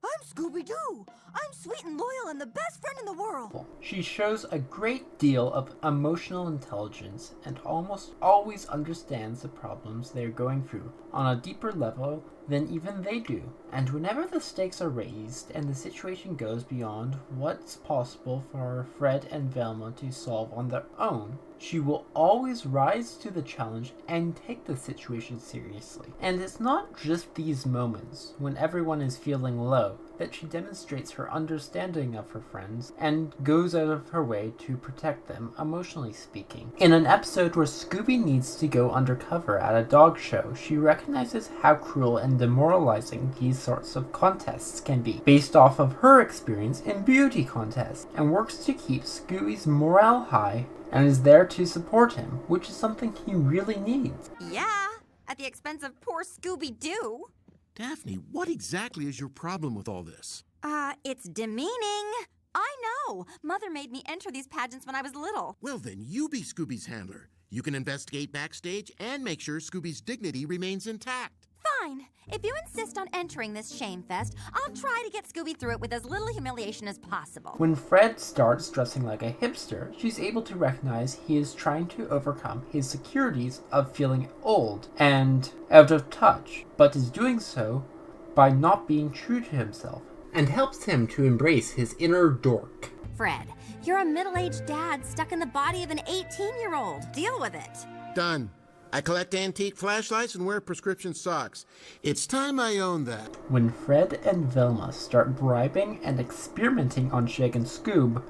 I'm Scooby-Doo. I'm sweet and loyal and the best friend in the world. She shows a great deal of emotional intelligence and almost always understands the problems they're going through on a deeper level than even they do. And whenever the stakes are raised and the situation goes beyond what's possible for Fred and Velma to solve on their own, she will always rise to the challenge and take the situation seriously. And it's not just these moments, when everyone is feeling low, that she demonstrates her understanding of her friends and goes out of her way to protect them, emotionally speaking. In an episode where Scooby needs to go undercover at a dog show, she recognizes how cruel and demoralizing these sorts of contests can be, based off of her experience in beauty contests, and works to keep Scooby's morale high and is there to support him, which is something he really needs. Yeah, a at the expense of poor Scooby-Doo. Daphne, what exactly is your problem with all this? It's demeaning. I know. Mother made me enter these pageants when I was little. Well, then you be Scooby's handler. You can investigate backstage and make sure Scooby's dignity remains intact. Fine. If you insist on entering this shame fest, I'll try to get Scooby through it with as little humiliation as possible. When Fred starts dressing like a hipster, she's able to recognize he is trying to overcome his insecurities of feeling old and out of touch, but is doing so by not being true to himself, and helps him to embrace his inner dork. Fred, you're a middle-aged dad stuck in the body of an 18-year-old. Deal with it. Done. I collect antique flashlights and wear prescription socks. It's time I own that. When Fred and Velma start bribing and experimenting on Shag and Scoob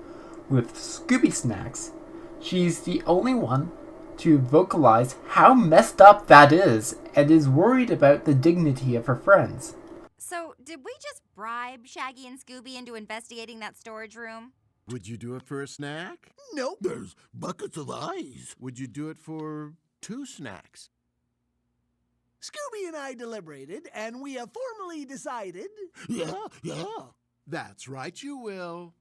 with Scooby snacks, she's the only one to vocalize how messed up that is and is worried about the dignity of her friends. So, did we just bribe Shaggy and Scooby into investigating that storage room? Would you do it for a snack? Nope. There's buckets of eyes. Would you do it for 2 snacks? Scooby and I deliberated, and we have formally decided... Yeah. That's right, you will.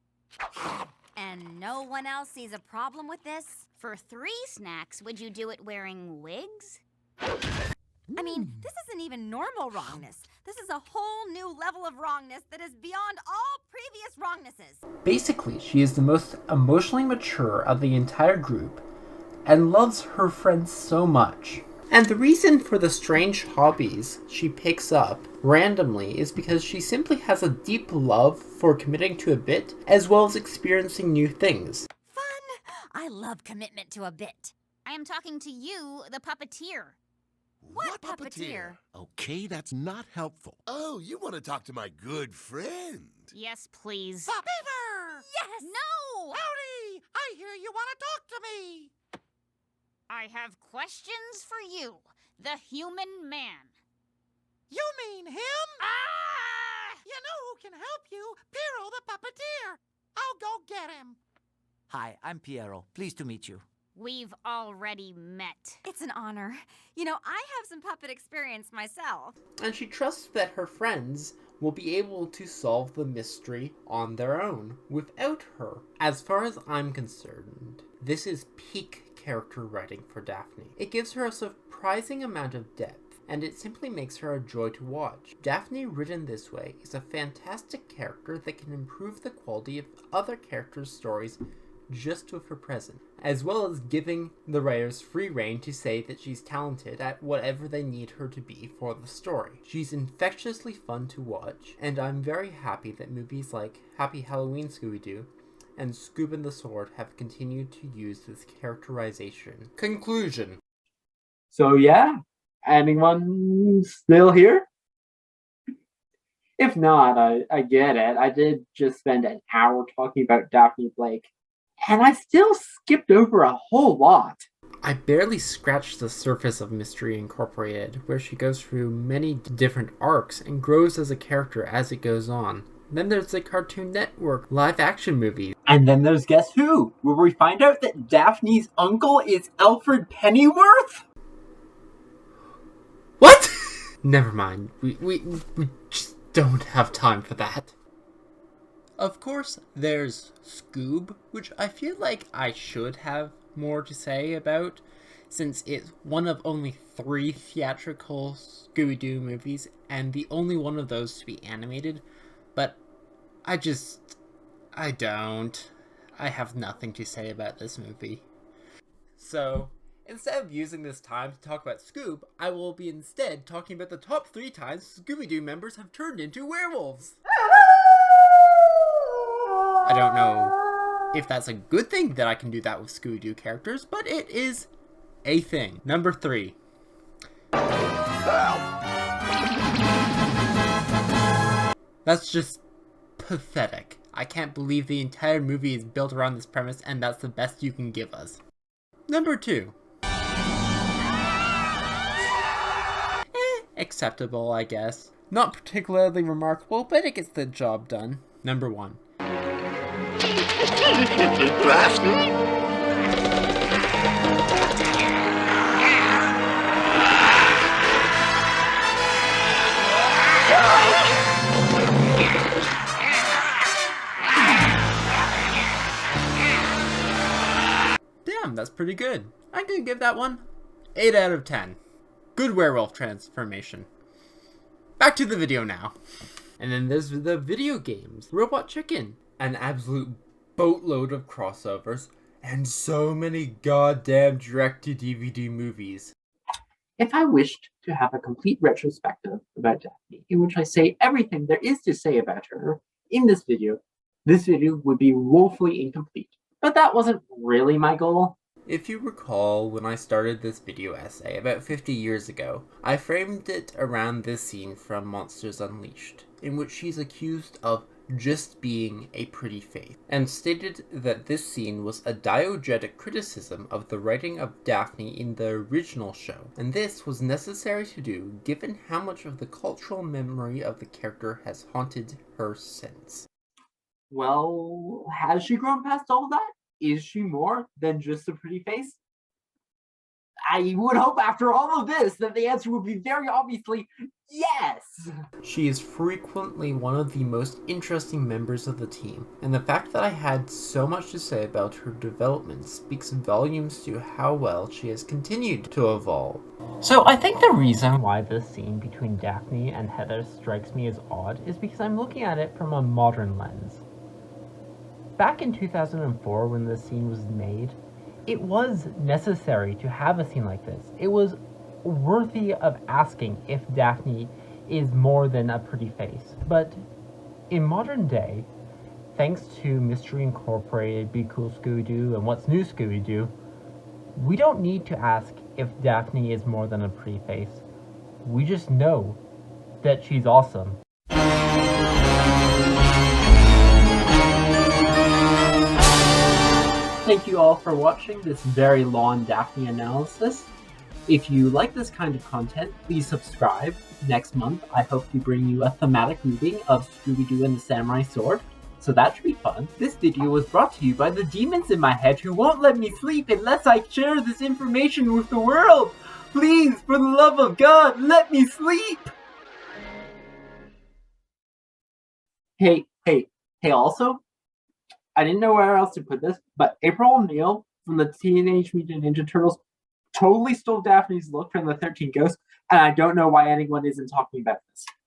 And no one else sees a problem with this? For 3 snacks, would you do it wearing wigs? I mean, this isn't even normal wrongness. This is a whole new level of wrongness that is beyond all previous wrongnesses. Basically, she is the most emotionally mature of the entire group and loves her friends so much. And the reason for the strange hobbies she picks up randomly is because she simply has a deep love for committing to a bit as well as experiencing new things. Fun! I love commitment to a bit. I am talking to you, the puppeteer. What puppeteer? Okay, that's not helpful. Oh, you want to talk to my good friend? Yes, please. Beaver! Yes! No! Howdy! I hear you want to talk to me. I have questions for you, the human man. You mean him? Ah! You know who can help you? Piero the puppeteer. I'll go get him. Hi, I'm Piero. Pleased to meet you. We've already met. It's an honor. You know, I have some puppet experience myself. And she trusts that her friends will be able to solve the mystery on their own without her. As far as I'm concerned, this is peak character writing for Daphne. It gives her a surprising amount of depth, and it simply makes her a joy to watch. Daphne written this way is a fantastic character that can improve the quality of other characters' stories just with her presence, as well as giving the writers free rein to say that she's talented at whatever they need her to be for the story. She's infectiously fun to watch, and I'm very happy that movies like Happy Halloween Scooby-Doo and Scoob and the Sword have continued to use this characterization. Conclusion. So yeah, anyone still here? If not, I get it. I did just spend an hour talking about Daphne Blake, and I still skipped over a whole lot. I barely scratched the surface of Mystery Incorporated, where she goes through many different arcs and grows as a character as it goes on. Then there's the Cartoon Network live-action movies. And then there's Guess Who, where we find out that Daphne's uncle is Alfred Pennyworth? What? Never mind. We just don't have time for that. Of course, there's Scoob, which I feel like I should have more to say about, since it's one of only 3 theatrical Scooby-Doo movies, and the only one of those to be animated, but I don't. I have nothing to say about this movie. So, instead of using this time to talk about Scoob, I will be instead talking about the top 3 times Scooby-Doo members have turned into werewolves. I don't know if that's a good thing that I can do that with Scooby-Doo characters, but it is a thing. Number 3. That's just pathetic. I can't believe the entire movie is built around this premise and that's the best you can give us. Number 2. Acceptable, I guess. Not particularly remarkable, but it gets the job done. Number 1. pretty good. I'm gonna give that one 8 out of 10. Good werewolf transformation. Back to the video now. And then there's the video games. Robot Chicken. An absolute boatload of crossovers. And so many goddamn direct-to-DVD movies. If I wished to have a complete retrospective about Daphne, in which I say everything there is to say about her in this video would be woefully incomplete. But that wasn't really my goal. If you recall, when I started this video essay about 50 years ago, I framed it around this scene from Monsters Unleashed, in which she's accused of just being a pretty face, and stated that this scene was a diegetic criticism of the writing of Daphne in the original show, and this was necessary to do given how much of the cultural memory of the character has haunted her since. Well, has she grown past all that? Is she more than just a pretty face? I would hope after all of this that the answer would be very obviously yes! She is frequently one of the most interesting members of the team, and the fact that I had so much to say about her development speaks volumes to how well she has continued to evolve. So I think the reason why this scene between Daphne and Heather strikes me as odd is because I'm looking at it from a modern lens. Back in 2004 when this scene was made, it was necessary to have a scene like this. It was worthy of asking if Daphne is more than a pretty face. But in modern day, thanks to Mystery Incorporated, Be Cool Scooby-Doo, and What's New Scooby-Doo, we don't need to ask if Daphne is more than a pretty face. We just know that she's awesome. Thank you all for watching this very long Daphne analysis. If you like this kind of content, please subscribe. Next month, I hope to bring you a thematic reading of Scooby-Doo and the Samurai Sword, so that should be fun. This video was brought to you by the demons in my head who won't let me sleep unless I share this information with the world. Please, for the love of God, let me sleep! Hey, also, I didn't know where else to put this, but April O'Neil from the Teenage Mutant Ninja Turtles totally stole Daphne's look from the 13 Ghosts, and I don't know why anyone isn't talking about this.